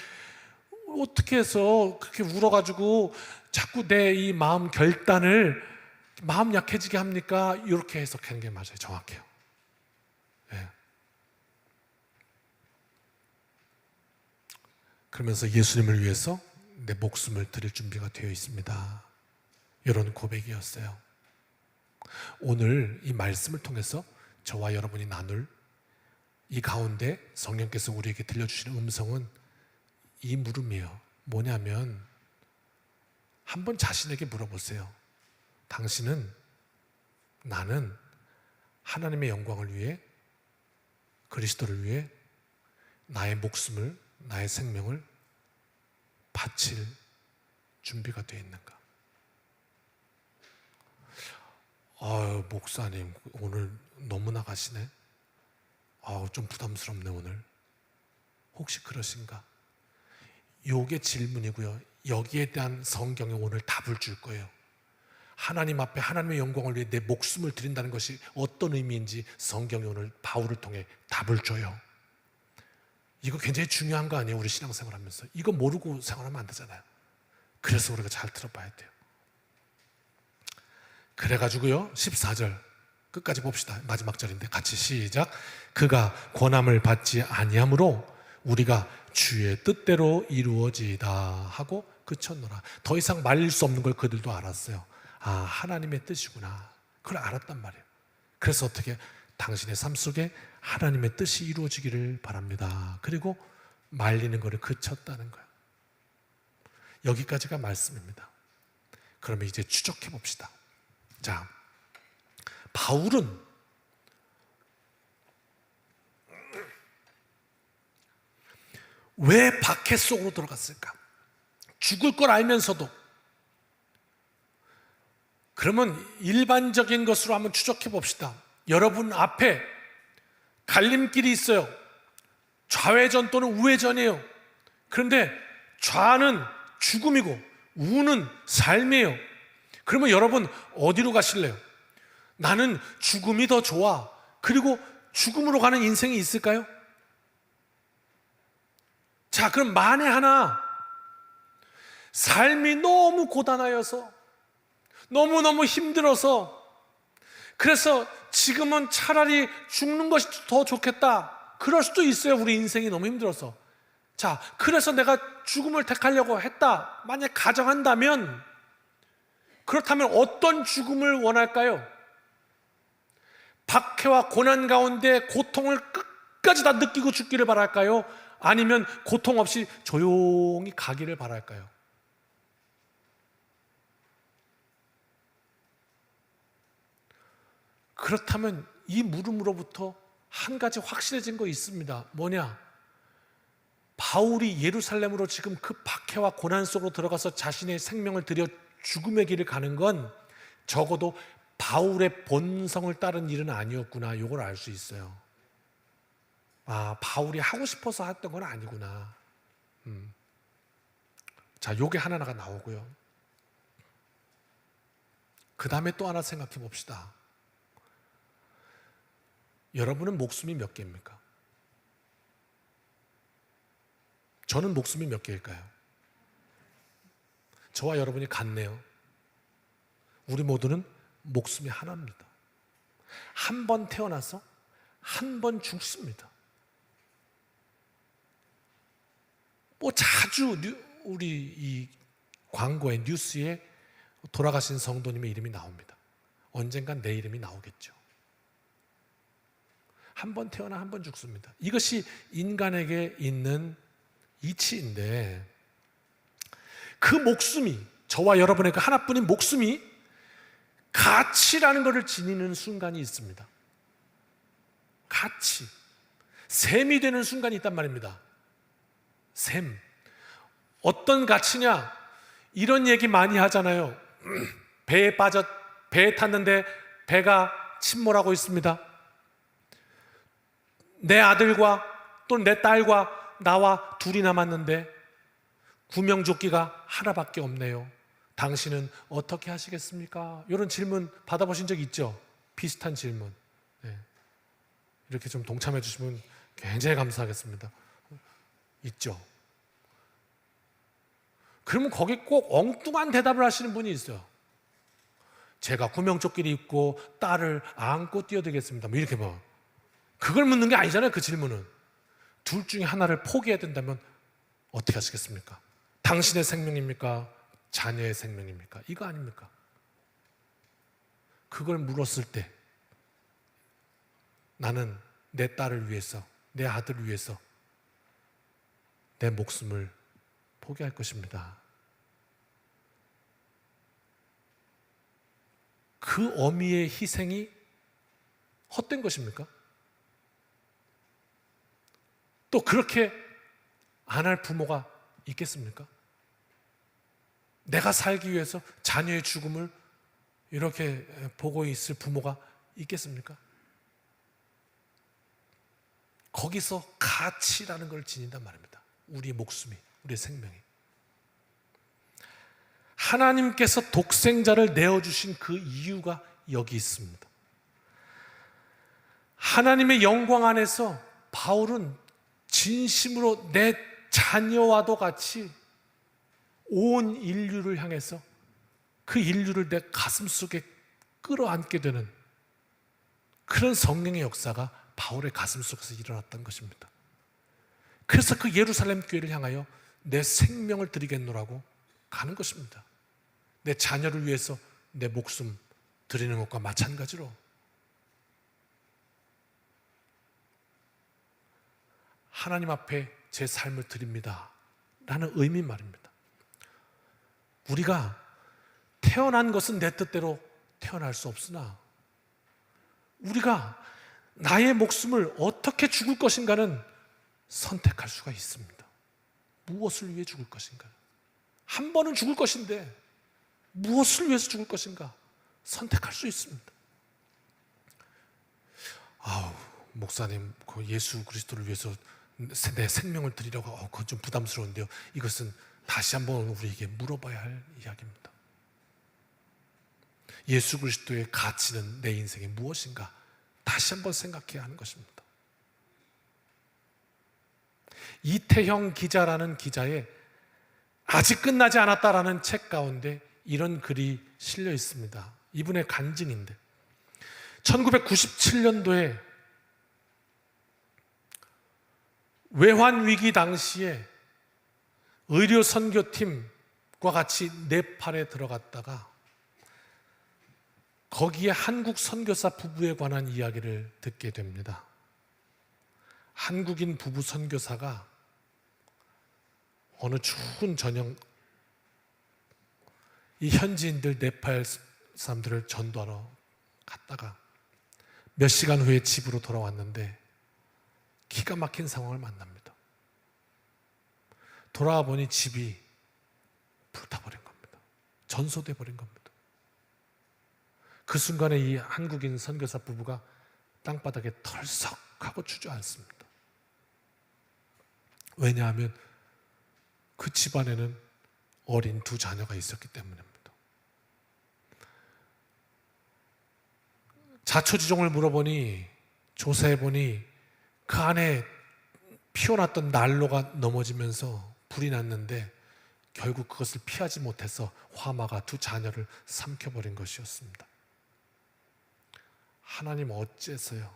어떻게 해서 그렇게 울어가지고 자꾸 내 이 마음 결단을 마음 약해지게 합니까? 이렇게 해석하는 게 맞아요. 정확해요. 네. 그러면서 예수님을 위해서 내 목숨을 드릴 준비가 되어 있습니다. 이런 고백이었어요. 오늘 이 말씀을 통해서 저와 여러분이 나눌 이 가운데 성령께서 우리에게 들려주시는 음성은 이 물음이에요. 뭐냐면, 한번 자신에게 물어보세요. 당신은, 나는 하나님의 영광을 위해, 그리스도를 위해 나의 목숨을 나의 생명을 바칠 준비가 되어 있는가? 아유, 목사님 오늘 너무 나가시네. 아우, 좀 부담스럽네 오늘. 혹시 그러신가? 요게 질문이고요. 여기에 대한 성경이 오늘 답을 줄 거예요. 하나님 앞에 하나님의 영광을 위해 내 목숨을 드린다는 것이 어떤 의미인지 성경이 오늘 바울을 통해 답을 줘요. 이거 굉장히 중요한 거 아니에요? 우리 신앙생활 하면서 이거 모르고 생활하면 안 되잖아요. 그래서 우리가 잘 들어봐야 돼요. 그래가지고요, 14절 끝까지 봅시다. 마지막 절인데 같이 시작. 그가 권함을 받지 아니하므로 우리가 주의 뜻대로 이루어지이다 하고 그쳤노라. 더 이상 말릴 수 없는 걸 그들도 알았어요. 아, 하나님의 뜻이구나. 그걸 알았단 말이에요. 그래서 어떻게 당신의 삶 속에 하나님의 뜻이 이루어지기를 바랍니다. 그리고 말리는 것을 그쳤다는 거예요. 여기까지가 말씀입니다. 그러면 이제 추적해 봅시다. 자, 바울은 왜 박해 속으로 들어갔을까? 죽을 걸 알면서도. 그러면 일반적인 것으로 한번 추적해 봅시다. 여러분 앞에 갈림길이 있어요. 좌회전 또는 우회전이에요. 그런데 좌는 죽음이고 우는 삶이에요. 그러면 여러분 어디로 가실래요? 나는 죽음이 더 좋아. 그리고 죽음으로 가는 인생이 있을까요? 자, 그럼 만에 하나 삶이 너무 고단하여서 너무너무 힘들어서 그래서 지금은 차라리 죽는 것이 더 좋겠다. 그럴 수도 있어요. 우리 인생이 너무 힘들어서. 자, 그래서 내가 죽음을 택하려고 했다. 만약 가정한다면 그렇다면 어떤 죽음을 원할까요? 박해와 고난 가운데 고통을 끝까지 다 느끼고 죽기를 바랄까요? 아니면 고통 없이 조용히 가기를 바랄까요? 그렇다면 이 물음으로부터 한 가지 확실해진 거 있습니다. 뭐냐? 바울이 예루살렘으로 지금 그 박해와 고난 속으로 들어가서 자신의 생명을 들여 죽음의 길을 가는 건 적어도 바울의 본성을 따른 일은 아니었구나. 이걸 알 수 있어요. 아, 바울이 하고 싶어서 했던 건 아니구나. 자, 요게 하나가 나오고요. 그 다음에 또 하나 생각해 봅시다. 여러분은 목숨이 몇 개입니까? 저는 목숨이 몇 개일까요? 저와 여러분이 같네요. 우리 모두는 목숨이 하나입니다. 한 번 태어나서 한 번 죽습니다. 뭐 자주 우리 이 광고에 뉴스에 돌아가신 성도님의 이름이 나옵니다. 언젠간 내 이름이 나오겠죠. 한 번 태어나 한 번 죽습니다. 이것이 인간에게 있는 이치인데 그 목숨이 저와 여러분의 그 하나뿐인 목숨이 가치라는 것을 지니는 순간이 있습니다. 가치. 셈이 되는 순간이 있단 말입니다. 셈. 어떤 가치냐? 이런 얘기 많이 하잖아요. 배에 탔는데 배가 침몰하고 있습니다. 내 아들과 또는 내 딸과 나와 둘이 남았는데 구명조끼가 하나밖에 없네요. 당신은 어떻게 하시겠습니까? 이런 질문 받아보신 적 있죠? 비슷한 질문. 네. 이렇게 좀 동참해 주시면 굉장히 감사하겠습니다. 있죠? 그러면 거기 꼭 엉뚱한 대답을 하시는 분이 있어요. 제가 구명조끼를 입고 딸을 안고 뛰어들겠습니다. 뭐 이렇게 뭐. 그걸 묻는 게 아니잖아요. 그 질문은. 둘 중에 하나를 포기해야 된다면 어떻게 하시겠습니까? 당신의 생명입니까? 자녀의 생명입니까? 이거 아닙니까? 그걸 물었을 때 나는 내 딸을 위해서, 내 아들을 위해서 내 목숨을 포기할 것입니다. 그 어미의 희생이 헛된 것입니까? 또 그렇게 안 할 부모가 있겠습니까? 내가 살기 위해서 자녀의 죽음을 이렇게 보고 있을 부모가 있겠습니까? 거기서 가치라는 걸 지닌단 말입니다. 우리의 목숨이, 우리의 생명이. 하나님께서 독생자를 내어주신 그 이유가 여기 있습니다. 하나님의 영광 안에서 바울은 진심으로 내 자녀와도 같이 온 인류를 향해서 그 인류를 내 가슴 속에 끌어안게 되는 그런 성령의 역사가 바울의 가슴 속에서 일어났던 것입니다. 그래서 그 예루살렘 교회를 향하여 내 생명을 드리겠노라고 가는 것입니다. 내 자녀를 위해서 내 목숨 드리는 것과 마찬가지로 하나님 앞에 제 삶을 드립니다 라는 의미 말입니다. 우리가 태어난 것은 내 뜻대로 태어날 수 없으나 우리가 나의 목숨을 어떻게 죽을 것인가는 선택할 수가 있습니다. 무엇을 위해 죽을 것인가? 한 번은 죽을 것인데 무엇을 위해서 죽을 것인가? 선택할 수 있습니다. 목사님, 그 예수 그리스도를 위해서 내 생명을 드리려고 그건 좀 부담스러운데요. 이것은 다시 한번 우리에게 물어봐야 할 이야기입니다. 예수 그리스도의 가치는 내 인생에 무엇인가? 다시 한번 생각해야 하는 것입니다. 이태형 기자라는 기자의 아직 끝나지 않았다라는 책 가운데 이런 글이 실려 있습니다. 이분의 간증인데 1997년도에 외환위기 당시에 의료 선교팀과 같이 네팔에 들어갔다가 거기에 한국 선교사 부부에 관한 이야기를 듣게 됩니다. 한국인 부부 선교사가 어느 추운 저녁 이 현지인들 네팔 사람들을 전도하러 갔다가 몇 시간 후에 집으로 돌아왔는데 기가 막힌 상황을 만납니다. 돌아와 보니 집이 불타버린 겁니다. 전소돼 버린 겁니다. 그 순간에 이 한국인 선교사 부부가 땅바닥에 털썩하고 주저앉습니다. 왜냐하면 그 집안에는 어린 두 자녀가 있었기 때문입니다. 자초지종을 물어보니 조사해보니 그 안에 피워놨던 난로가 넘어지면서 불이 났는데 결국 그것을 피하지 못해서 화마가 두 자녀를 삼켜버린 것이었습니다. 하나님 어째서요?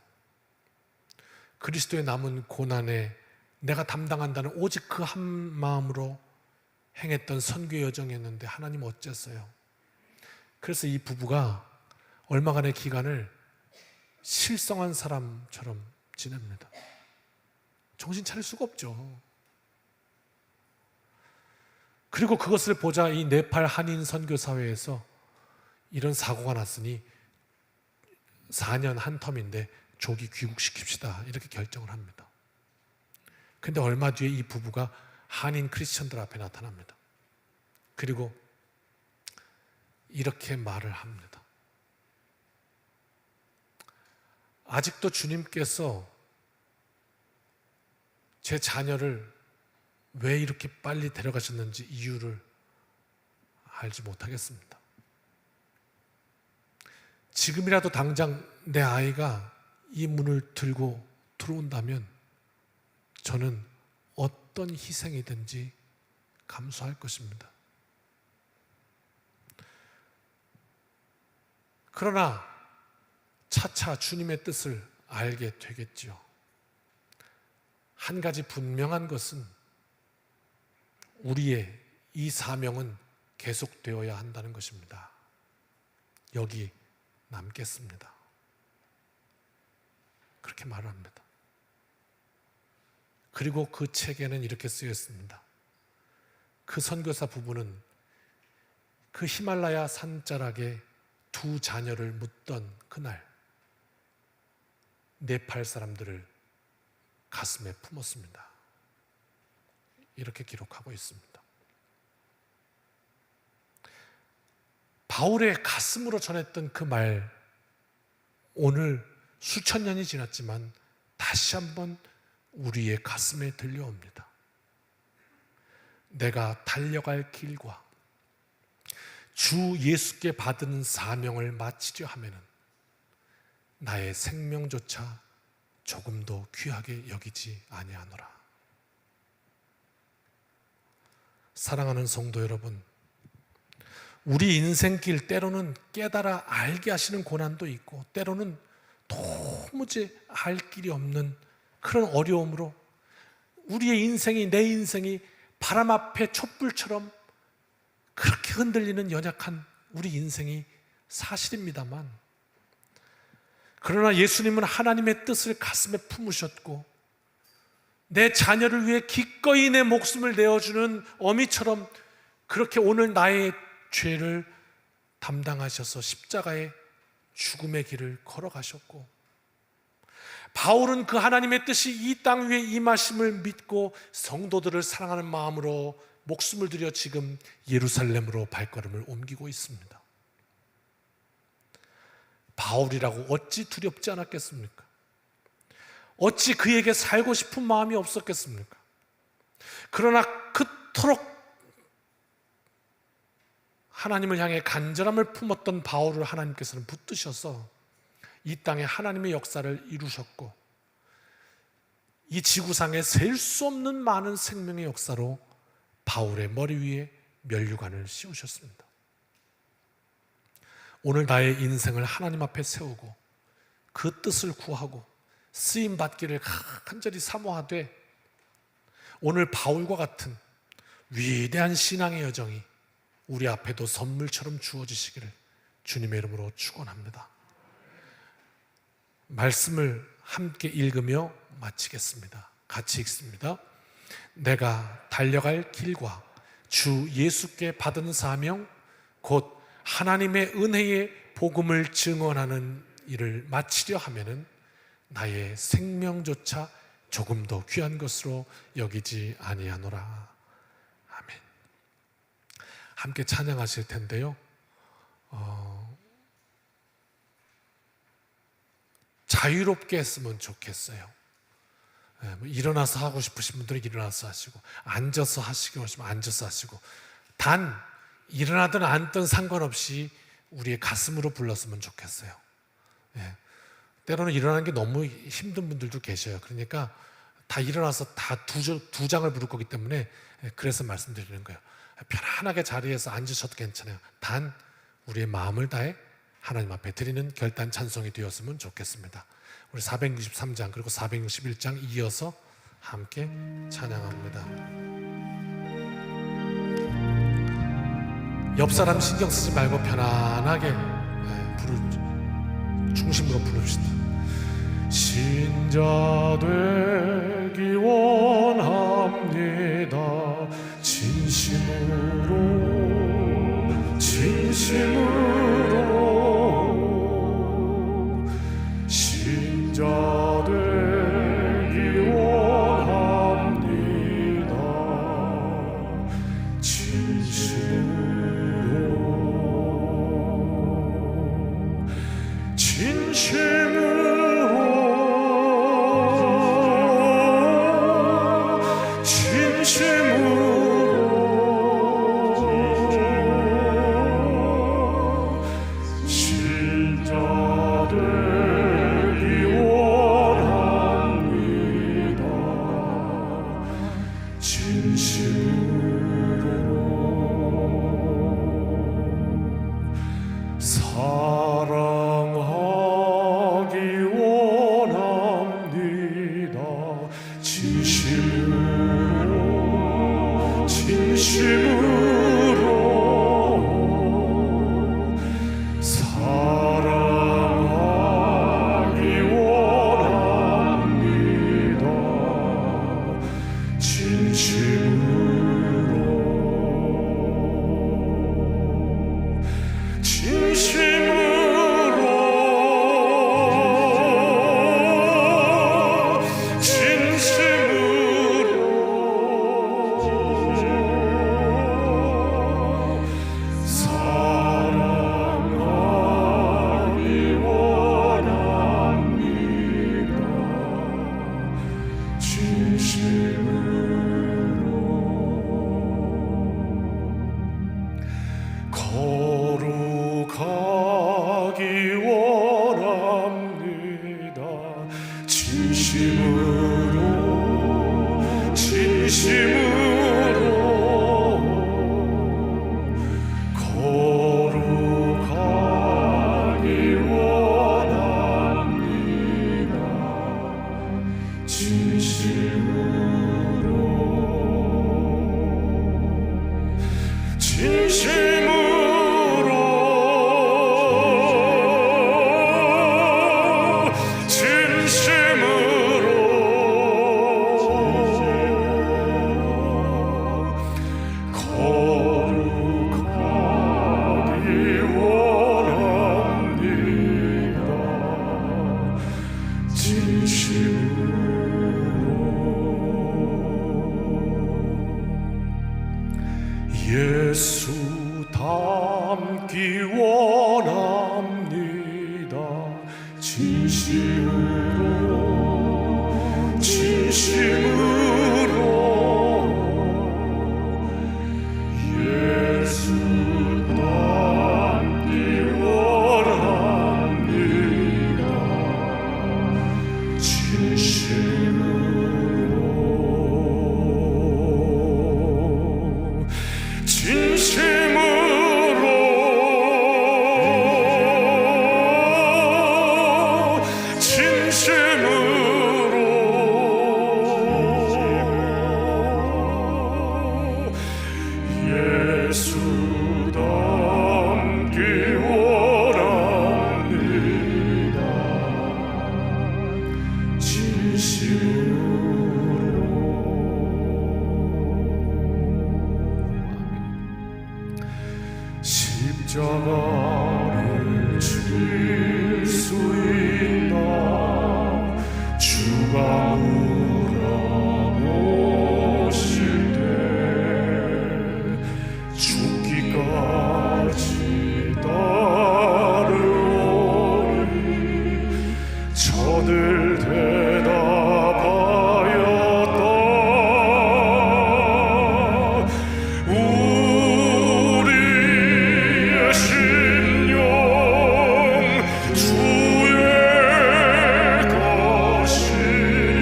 그리스도의 남은 고난에 내가 담당한다는 오직 그 한 마음으로 행했던 선교 여정이었는데 하나님 어째서요? 그래서 이 부부가 얼마간의 기간을 실성한 사람처럼 지냅니다. 정신 차릴 수가 없죠. 그리고 그것을 보자 이 네팔 한인 선교사회에서 이런 사고가 났으니 4년 한 텀인데 조기 귀국시킵시다 이렇게 결정을 합니다. 근데 얼마 뒤에 이 부부가 한인 크리스천들 앞에 나타납니다. 그리고 이렇게 말을 합니다. 아직도 주님께서 제 자녀를 왜 이렇게 빨리 데려가셨는지 이유를 알지 못하겠습니다. 지금이라도 당장 내 아이가 이 문을 들고 들어온다면 저는 어떤 희생이든지 감수할 것입니다. 그러나 차차 주님의 뜻을 알게 되겠지요. 한 가지 분명한 것은 우리의 이 사명은 계속되어야 한다는 것입니다. 여기 남겠습니다. 그렇게 말을 합니다. 그리고 그 책에는 이렇게 쓰여 있습니다. 그 선교사 부부는 그 히말라야 산자락에 두 자녀를 묻던 그날 네팔 사람들을 가슴에 품었습니다. 이렇게 기록하고 있습니다. 바울의 가슴으로 전했던 그 말, 오늘 수천 년이 지났지만 다시 한번 우리의 가슴에 들려옵니다. 내가 달려갈 길과 주 예수께 받은 사명을 마치려 하면은 나의 생명조차 조금도 귀하게 여기지 아니하노라. 사랑하는 성도 여러분, 우리 인생길 때로는 깨달아 알게 하시는 고난도 있고 때로는 도무지 알 길이 없는 그런 어려움으로 우리의 인생이, 내 인생이 바람 앞에 촛불처럼 그렇게 흔들리는 연약한 우리 인생이 사실입니다만, 그러나 예수님은 하나님의 뜻을 가슴에 품으셨고 내 자녀를 위해 기꺼이 내 목숨을 내어주는 어미처럼 그렇게 오늘 나의 죄를 담당하셔서 십자가의 죽음의 길을 걸어가셨고, 바울은 그 하나님의 뜻이 이 땅 위에 임하심을 믿고 성도들을 사랑하는 마음으로 목숨을 들여 지금 예루살렘으로 발걸음을 옮기고 있습니다. 바울이라고 어찌 두렵지 않았겠습니까? 어찌 그에게 살고 싶은 마음이 없었겠습니까? 그러나 그토록 하나님을 향해 간절함을 품었던 바울을 하나님께서는 붙드셔서 이 땅에 하나님의 역사를 이루셨고, 이 지구상에 셀 수 없는 많은 생명의 역사로 바울의 머리 위에 면류관을 씌우셨습니다. 오늘 나의 인생을 하나님 앞에 세우고 그 뜻을 구하고 쓰임 받기를 간절히 사모하되, 오늘 바울과 같은 위대한 신앙의 여정이 우리 앞에도 선물처럼 주어지시기를 주님의 이름으로 축원합니다. 말씀을 함께 읽으며 마치겠습니다. 같이 읽습니다. 내가 달려갈 길과 주 예수께 받은 사명 곧 하나님의 은혜의 복음을 증언하는 일을 마치려 하면은 나의 생명조차 조금 더 귀한 것으로 여기지 아니하노라. 아멘. 함께 찬양하실 텐데요. 자유롭게 했으면 좋겠어요. 일어나서 하고 싶으신 분들은 일어나서 하시고, 앉아서 하시고 하시면 앉아서 하시고, 단 일어나든 앉든 상관없이 우리의 가슴으로 불렀으면 좋겠어요. 때로는 일어나는 게 너무 힘든 분들도 계셔요. 그러니까 다 일어나서 다 두 장을 부를 거기 때문에 그래서 말씀드리는 거예요. 편안하게 자리에서 앉으셔도 괜찮아요. 단 우리의 마음을 다해 하나님 앞에 드리는 결단 찬송이 되었으면 좋겠습니다. 우리 463장 그리고 461장 이어서 함께 찬양합니다. 옆 사람 신경 쓰지 말고 편안하게 중심으로 부릅시다. 신자 되기 원합니다. 진심으로 신자 되기 원합니다. 진심으로 거룩하기 원합니다. 진심으로 거룩하기 원합니다. 예수 닮기 원합니다. 진심으로 예수 닮기 원합니다. 예수 닮기 원합니다. 십자가를 질 수 있나 주가 물어보실 때 죽기까지 따르오니 저들 대답하였다. 우리의 심령 주의 것이니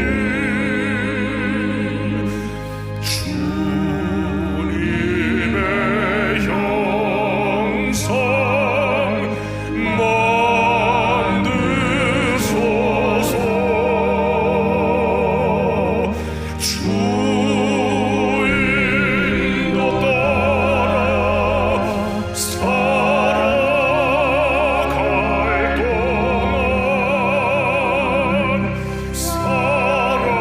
주님의 형상 만드소서. 주 인도 따라 살아갈 동안 사랑과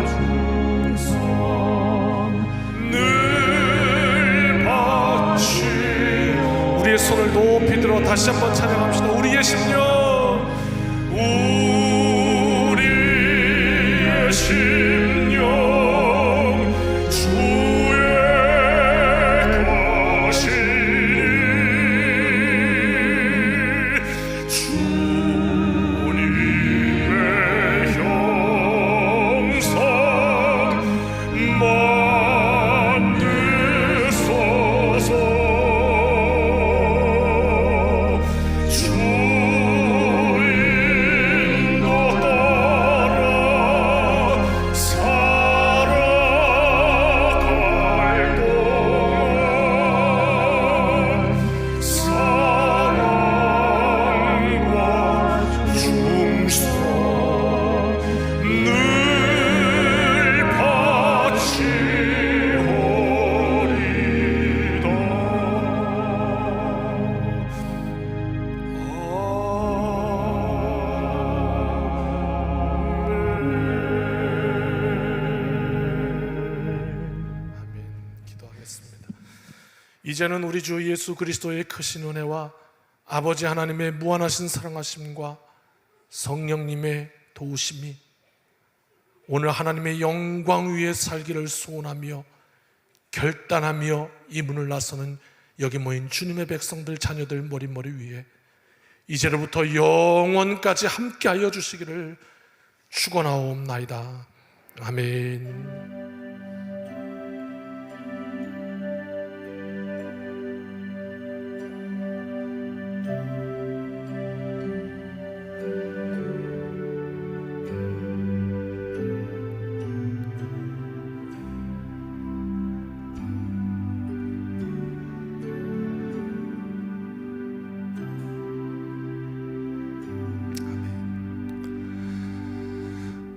충성 늘 바치. 우리의 손을 높이 들어 다시 한번 찬양합시다. 우리의 심령, 우리의 심령 주의 것이니 주님의 형상 만드소서. 주 인도 따라 살아갈 동안 사랑과 충성 늘 바치오리다. 아멘. 기도하겠습니다. 이제는 우리 주 예수 그리스도의 크신 은혜와 아버지 하나님의 무한하신 사랑하심과 성령님의 도우심이 오늘 하나님의 영광 위에 살기를 소원하며 결단하며 이 문을 나서는 여기 모인 주님의 백성들 자녀들 머리 위에 이제로부터 영원까지 함께하여 주시기를 축원하옵나이다. 아멘.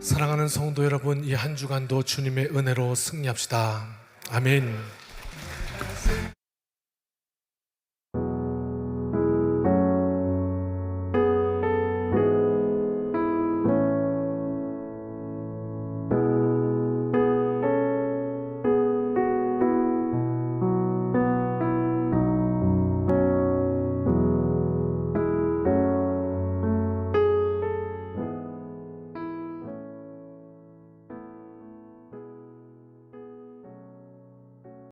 사랑하는 성도 여러분, 이 한 주간도 주님의 은혜로 승리합시다. 아멘.